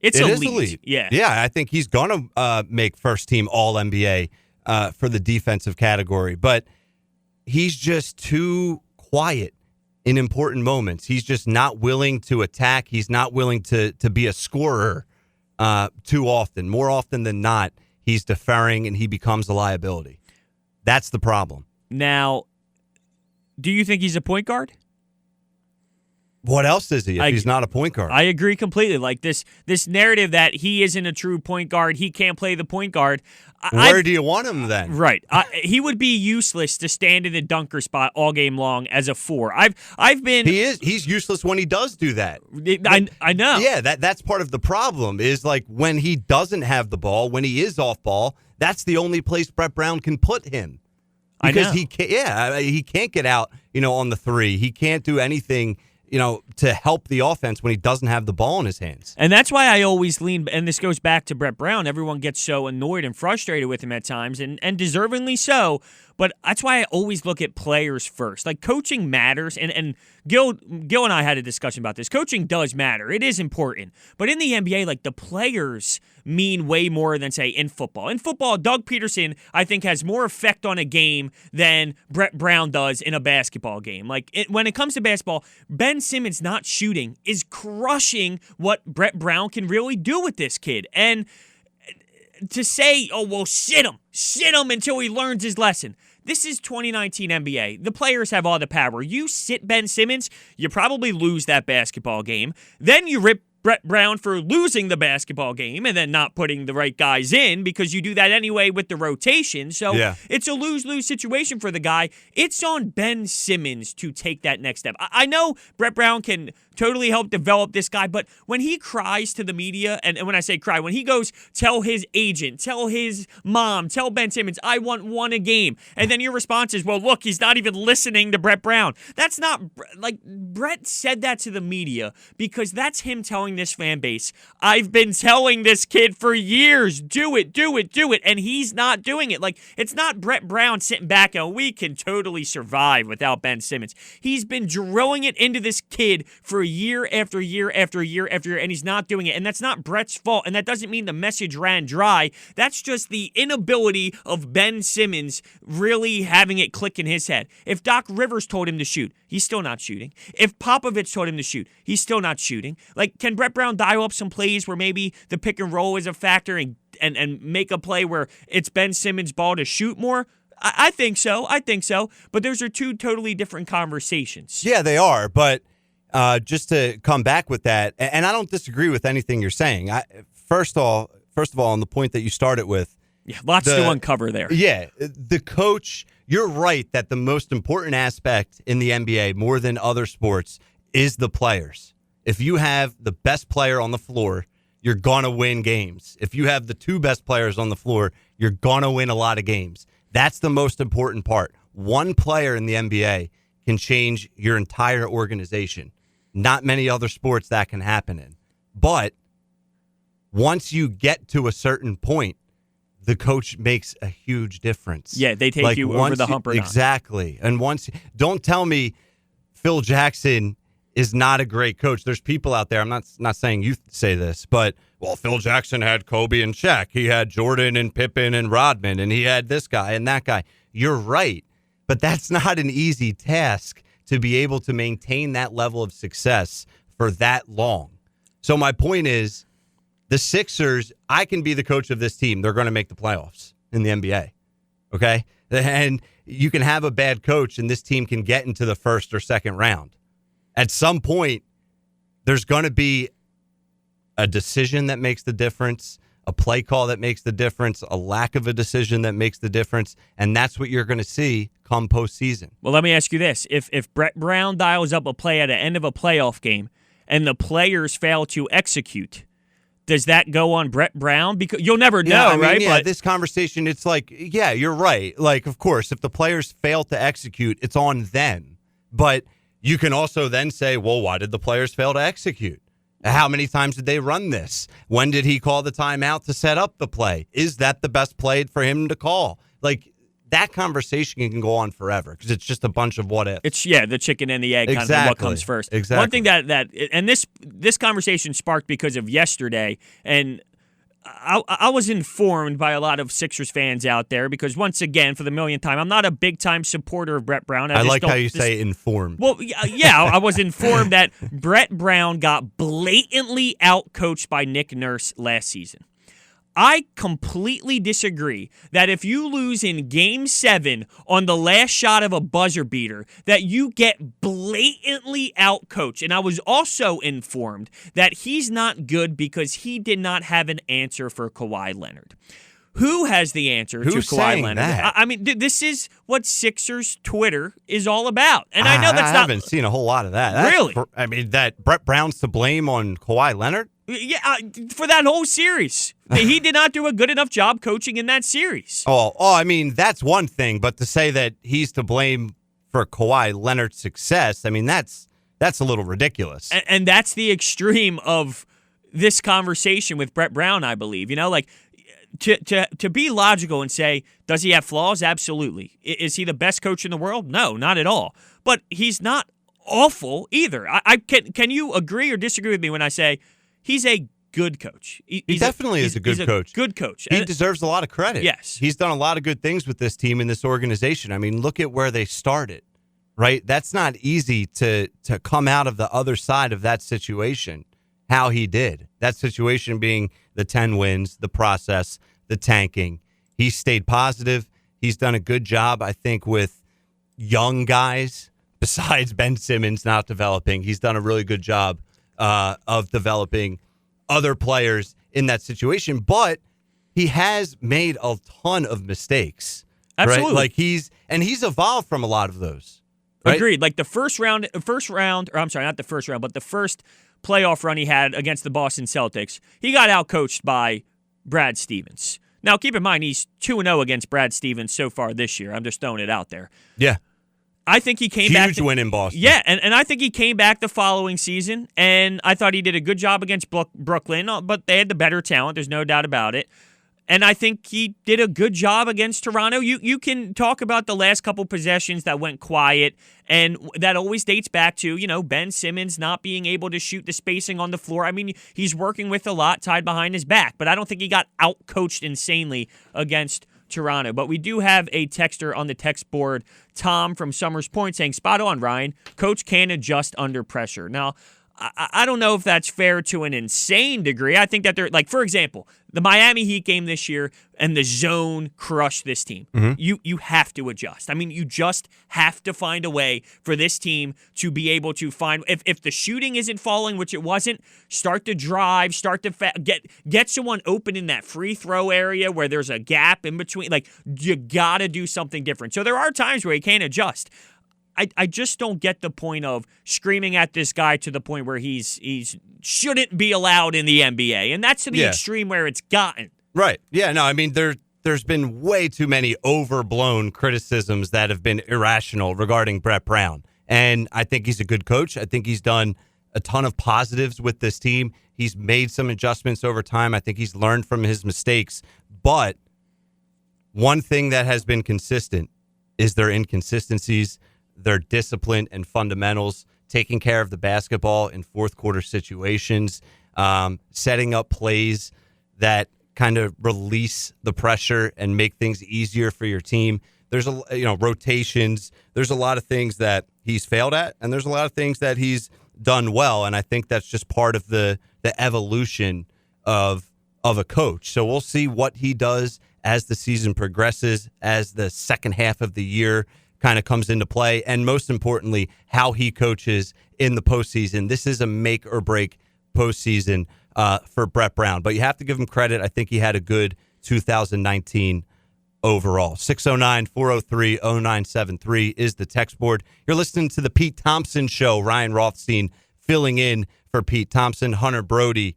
It's elite. Yeah. Yeah, I think he's going to make first team All-NBA for the defensive category, but he's just too quiet in important moments. He's just not willing to attack. He's not willing to be a scorer too often. More often than not, he's deferring and he becomes a liability. That's the problem. Now, do you think he's a point guard? What else is he if he's not a point guard? I agree completely. Like this narrative that he isn't a true point guard, he can't play the point guard. Where do you want him then? Right. He would be useless to stand in the dunker spot all game long as a 4. I've been. He's useless when he does do that. I know. Yeah, that's part of the problem is like when he doesn't have the ball, when he is off ball, that's the only place Brett Brown can put him. Because he can't get out, on the 3. He can't do anything, to help the offense when he doesn't have the ball in his hands. And that's why I always lean, and this goes back to Brett Brown. Everyone gets so annoyed and frustrated with him at times, and deservingly so. But that's why I always look at players first. Like, coaching matters, and Gil and I had a discussion about this. Coaching does matter. It is important. But in the NBA, like, the players mean way more than, say, in football. In football, Doug Peterson, I think, has more effect on a game than Brett Brown does in a basketball game. Like, when it comes to basketball, Ben Simmons not shooting is crushing what Brett Brown can really do with this kid. And to say, oh, well, sit him until he learns his lesson. This is 2019 NBA. The players have all the power. You sit Ben Simmons, you probably lose that basketball game. Then you rip Brett Brown for losing the basketball game and then not putting the right guys in because you do that anyway with the rotation. So It's a lose-lose situation for the guy. It's on Ben Simmons to take that next step. I know Brett Brown can totally help develop this guy, but when he cries to the media, and when I say cry, when he goes, tell his agent, tell his mom, tell Ben Simmons, I want 1 a game, and then your response is, well, look, he's not even listening to Brett Brown. That's not, like, Brett said that to the media because that's him telling this fan base, I've been telling this kid for years, do it, and he's not doing it. Like, it's not Brett Brown sitting back and we can totally survive without Ben Simmons. He's been drilling it into this kid for year after year after year after year, and he's not doing it. And that's not Brett's fault, and that doesn't mean the message ran dry. That's just the inability of Ben Simmons really having it click in his head. If Doc Rivers told him to shoot, he's still not shooting. If Popovich told him to shoot, he's still not shooting. Like, can Brett Brown dial up some plays where maybe the pick and roll is a factor and make a play where it's Ben Simmons' ball to shoot more? I think so. But those are two totally different conversations. Yeah, they are. But just to come back with that, and I don't disagree with anything you're saying. First of all, on the point that you started with. Yeah, lots to uncover there. Yeah, the coach, you're right that the most important aspect in the NBA, more than other sports, is the players. If you have the best player on the floor, you're going to win games. If you have the 2 best players on the floor, you're going to win a lot of games. That's the most important part. One player in the NBA can change your entire organization. Not many other sports that can happen in. But once you get to a certain point, the coach makes a huge difference. Yeah, they take you over the hump or not. Exactly. And don't tell me Phil Jackson is not a great coach. There's people out there, I'm not saying you say this, but, well, Phil Jackson had Kobe and Shaq. He had Jordan and Pippen and Rodman, and he had this guy and that guy. You're right, but that's not an easy task to be able to maintain that level of success for that long. So my point is, the Sixers, I can be the coach of this team. They're going to make the playoffs in the NBA, okay? And you can have a bad coach, and this team can get into the first or second round. At some point, there's going to be a decision that makes the difference, a play call that makes the difference, a lack of a decision that makes the difference, and that's what you're going to see come postseason. Well, let me ask you this. If Brett Brown dials up a play at the end of a playoff game and the players fail to execute, does that go on Brett Brown? Because you'll never know, right? Yeah, this conversation, it's like, yeah, you're right. Like, of course, if the players fail to execute, it's on them. But you can also then say, well, why did the players fail to execute? How many times did they run this? When did he call the timeout to set up the play? Is that the best play for him to call? Like, that conversation can go on forever because it's just a bunch of what ifs. It's the chicken and the egg kind of what comes first. Exactly. One thing that and this conversation sparked because of yesterday, and I was informed by a lot of Sixers fans out there because, once again, for the millionth time, I'm not a big-time supporter of Brett Brown. I like how you say informed. Well, yeah, I was informed that Brett Brown got blatantly outcoached by Nick Nurse last season. I completely disagree that if you lose in Game 7 on the last shot of a buzzer beater, that you get blatantly outcoached. And I was also informed that he's not good because he did not have an answer for Kawhi Leonard. Who has the answer to Kawhi Leonard? That? I mean, this is what Sixers Twitter is all about. And I know that's not... I haven't seen a whole lot of that. Really? I mean, that Brett Brown's to blame on Kawhi Leonard? Yeah, for that whole series. He did not do a good enough job coaching in that series. I mean, that's one thing, but to say that he's to blame for Kawhi Leonard's success, I mean, that's a little ridiculous. And that's the extreme of this conversation with Brett Brown, I believe. You know, like, to be logical and say, does he have flaws? Absolutely. Is he the best coach in the world? No, not at all. But he's not awful either. Can you agree or disagree with me when I say he's a good coach? He definitely is a good coach. Good coach. He deserves a lot of credit. Yes. He's done a lot of good things with this team and this organization. I mean, look at where they started, right? That's not easy to come out of the other side of that situation, how he did. That situation being the 10 wins, the process, the tanking. He stayed positive. He's done a good job, I think, with young guys, besides Ben Simmons not developing. He's done a really good job of developing other players in that situation, but he has made a ton of mistakes. Absolutely. Right? Like he's evolved from a lot of those. Right? Agreed. Like the first round, or I'm sorry, not the first round, but the first playoff run he had against the Boston Celtics, he got outcoached by Brad Stevens. Now, keep in mind, he's 2-0 against Brad Stevens so far this year. I'm just throwing it out there. Yeah. I think he came back. Huge win in Boston. Yeah, and I think he came back the following season, and I thought he did a good job against Brooklyn, but they had the better talent. There's no doubt about it. And I think he did a good job against Toronto. You can talk about the last couple possessions that went quiet, and that always dates back to, Ben Simmons not being able to shoot the spacing on the floor. I mean, he's working with a lot tied behind his back, but I don't think he got out-coached insanely against Toronto. But we do have a texter on the text board, Tom from Summers Point, saying, spot on, Ryan. Coach can adjust under pressure. Now, I don't know if that's fair to an insane degree. I think that they're, like, for example, the Miami Heat game this year and the zone crushed this team. Mm-hmm. You have to adjust. I mean, you just have to find a way for this team to be able to find, if the shooting isn't falling, which it wasn't, start to drive, start to get someone open in that free throw area where there's a gap in between. Like, you got to do something different. So there are times where he can't adjust. I just don't get the point of screaming at this guy to the point where he's shouldn't be allowed in the NBA. And that's to the extreme where it's gotten. Right. Yeah, no, I mean, there's been way too many overblown criticisms that have been irrational regarding Brett Brown. And I think he's a good coach. I think he's done a ton of positives with this team. He's made some adjustments over time. I think he's learned from his mistakes. But one thing that has been consistent is their inconsistencies, their discipline and fundamentals, taking care of the basketball in fourth quarter situations, setting up plays that kind of release the pressure and make things easier for your team. There's rotations. There's a lot of things that he's failed at, and there's a lot of things that he's done well. And I think that's just part of the evolution of a coach. So we'll see what he does as the season progresses, as the second half of the year kind of comes into play, and most importantly, how he coaches in the postseason. This is a make or break postseason for Brett Brown, but you have to give him credit. I think he had a good 2019 overall. 609-403-0973 is the text board. You're listening to the Pete Thompson Show. Ryan Rothstein filling in for Pete Thompson. Hunter Brody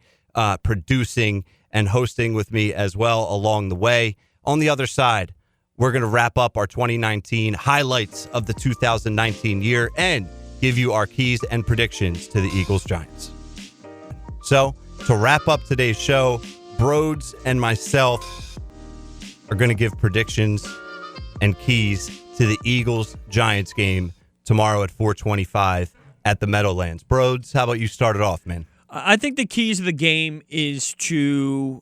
producing and hosting with me as well along the way. On the other side, we're going to wrap up our 2019 highlights of the 2019 year and give you our keys and predictions to the Eagles-Giants. So, to wrap up today's show, Broads and myself are going to give predictions and keys to the Eagles-Giants game tomorrow at 4:25 at the Meadowlands. Broads, how about you start it off, man? I think the keys of the game is to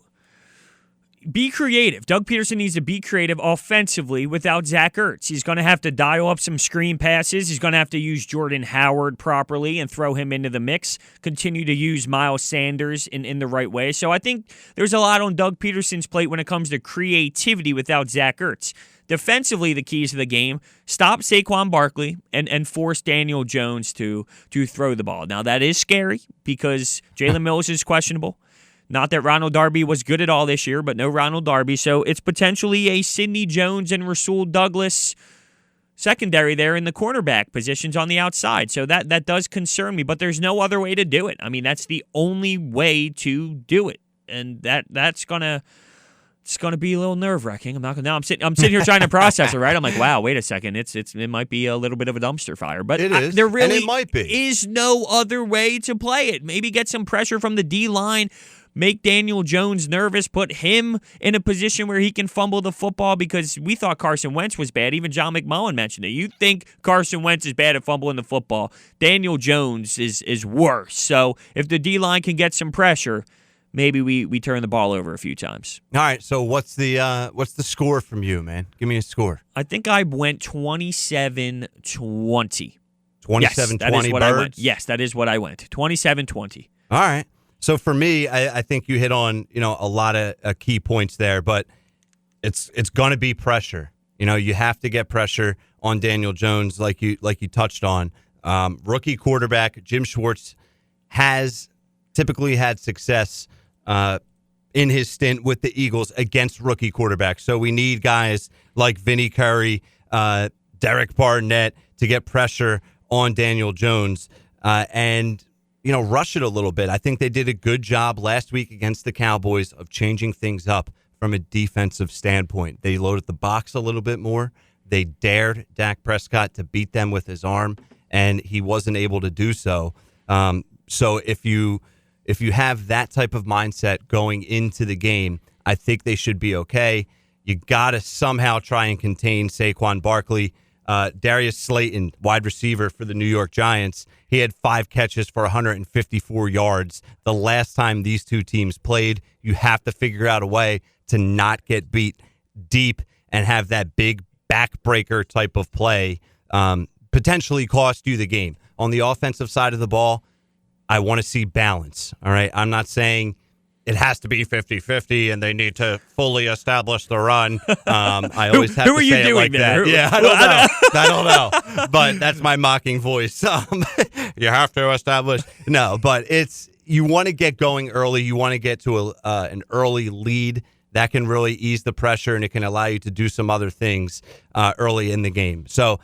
be creative. Doug Peterson needs to be creative offensively without Zach Ertz. He's going to have to dial up some screen passes. He's going to have to use Jordan Howard properly and throw him into the mix. Continue to use Miles Sanders in the right way. So I think there's a lot on Doug Peterson's plate when it comes to creativity without Zach Ertz. Defensively, the keys to the game, stop Saquon Barkley and force Daniel Jones to throw the ball. Now, that is scary because Jalen Mills is questionable. Not that Ronald Darby was good at all this year, but no Ronald Darby. So it's potentially a Sidney Jones and Rasul Douglas secondary there in the cornerback positions on the outside. So that does concern me, but there's no other way to do it. I mean, that's the only way to do it. And that's gonna be a little nerve-wracking. I'm sitting here trying to process it, right? I'm like, wow, wait a second. It might be a little bit of a dumpster fire. But it is. There really and it might be. Is no other way to play it. Maybe get some pressure from the D-line. Make Daniel Jones nervous, put him in a position where he can fumble the football because we thought Carson Wentz was bad. Even John McMullen mentioned it. You think Carson Wentz is bad at fumbling the football. Daniel Jones is worse. So if the D-line can get some pressure, maybe we turn the ball over a few times. All right, so what's the score from you, man? Give me a score. I think I went 27-20. 27-20 yes, that is what Birds? I went. Yes, that is what I went. 27-20. All right. So for me, I think you hit on a lot of key points there, but it's going to be pressure. You have to get pressure on Daniel Jones, like you touched on. Rookie quarterback Jim Schwartz has typically had success in his stint with the Eagles against rookie quarterbacks. So we need guys like Vinny Curry, Derek Barnett to get pressure on Daniel Jones and rush it a little bit. I think they did a good job last week against the Cowboys of changing things up from a defensive standpoint. They loaded the box a little bit more. They dared Dak Prescott to beat them with his arm, and he wasn't able to do so. So if you have that type of mindset going into the game, I think they should be okay. You got to somehow try and contain Saquon Barkley. Darius Slayton, wide receiver for the New York Giants, he had 5 catches for 154 yards. The last time these two teams played, you have to figure out a way to not get beat deep and have that big backbreaker type of play potentially cost you the game. On the offensive side of the ball, I want to see balance. All right. I'm not saying it has to be 50-50 and they need to fully establish the run. I always have to say it like that. Yeah, I don't know. But that's my mocking voice. You have to establish. No, but you want to get going early. You want to get to an early lead. That can really ease the pressure and it can allow you to do some other things early in the game. So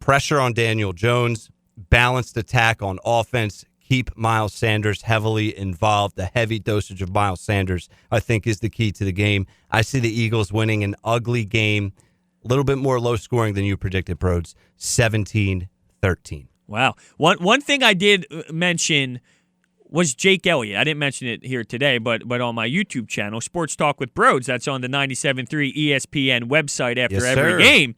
pressure on Daniel Jones, balanced attack on offense. Keep Miles Sanders heavily involved. The heavy dosage of Miles Sanders, I think, is the key to the game. I see the Eagles winning an ugly game, a little bit more low scoring than you predicted, Broads, 17-13. Wow. One thing I did mention was Jake Elliott. I didn't mention it here today, but on my YouTube channel, Sports Talk with Broads, that's on the 97.3 ESPN website after every game,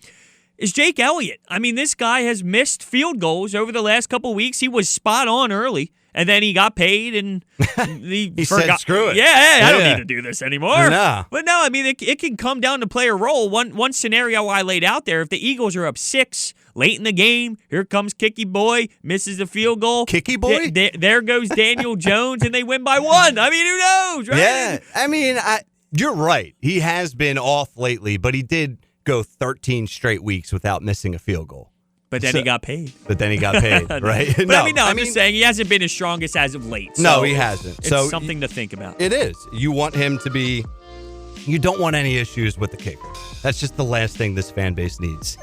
is Jake Elliott. I mean, this guy has missed field goals over the last couple of weeks. He was spot on early, and then he got paid, and he forgot. Said, screw it. Yeah, I don't need to do this anymore. No. But no, I mean, it can come down to player role. One scenario I laid out there, if the Eagles are up 6 late in the game, here comes Kicky Boy, misses a field goal. Kicky Boy? There goes Daniel Jones, and they win by 1. I mean, who knows, right? Yeah, I mean, you're right. He has been off lately, but he did go 13 straight weeks without missing a field goal. But then he got paid. But then he got paid, right? But I'm just saying he hasn't been his strongest as of late. So no, he hasn't. It's something to think about. It is. You want him to be. You don't want any issues with the kicker. That's just the last thing this fan base needs.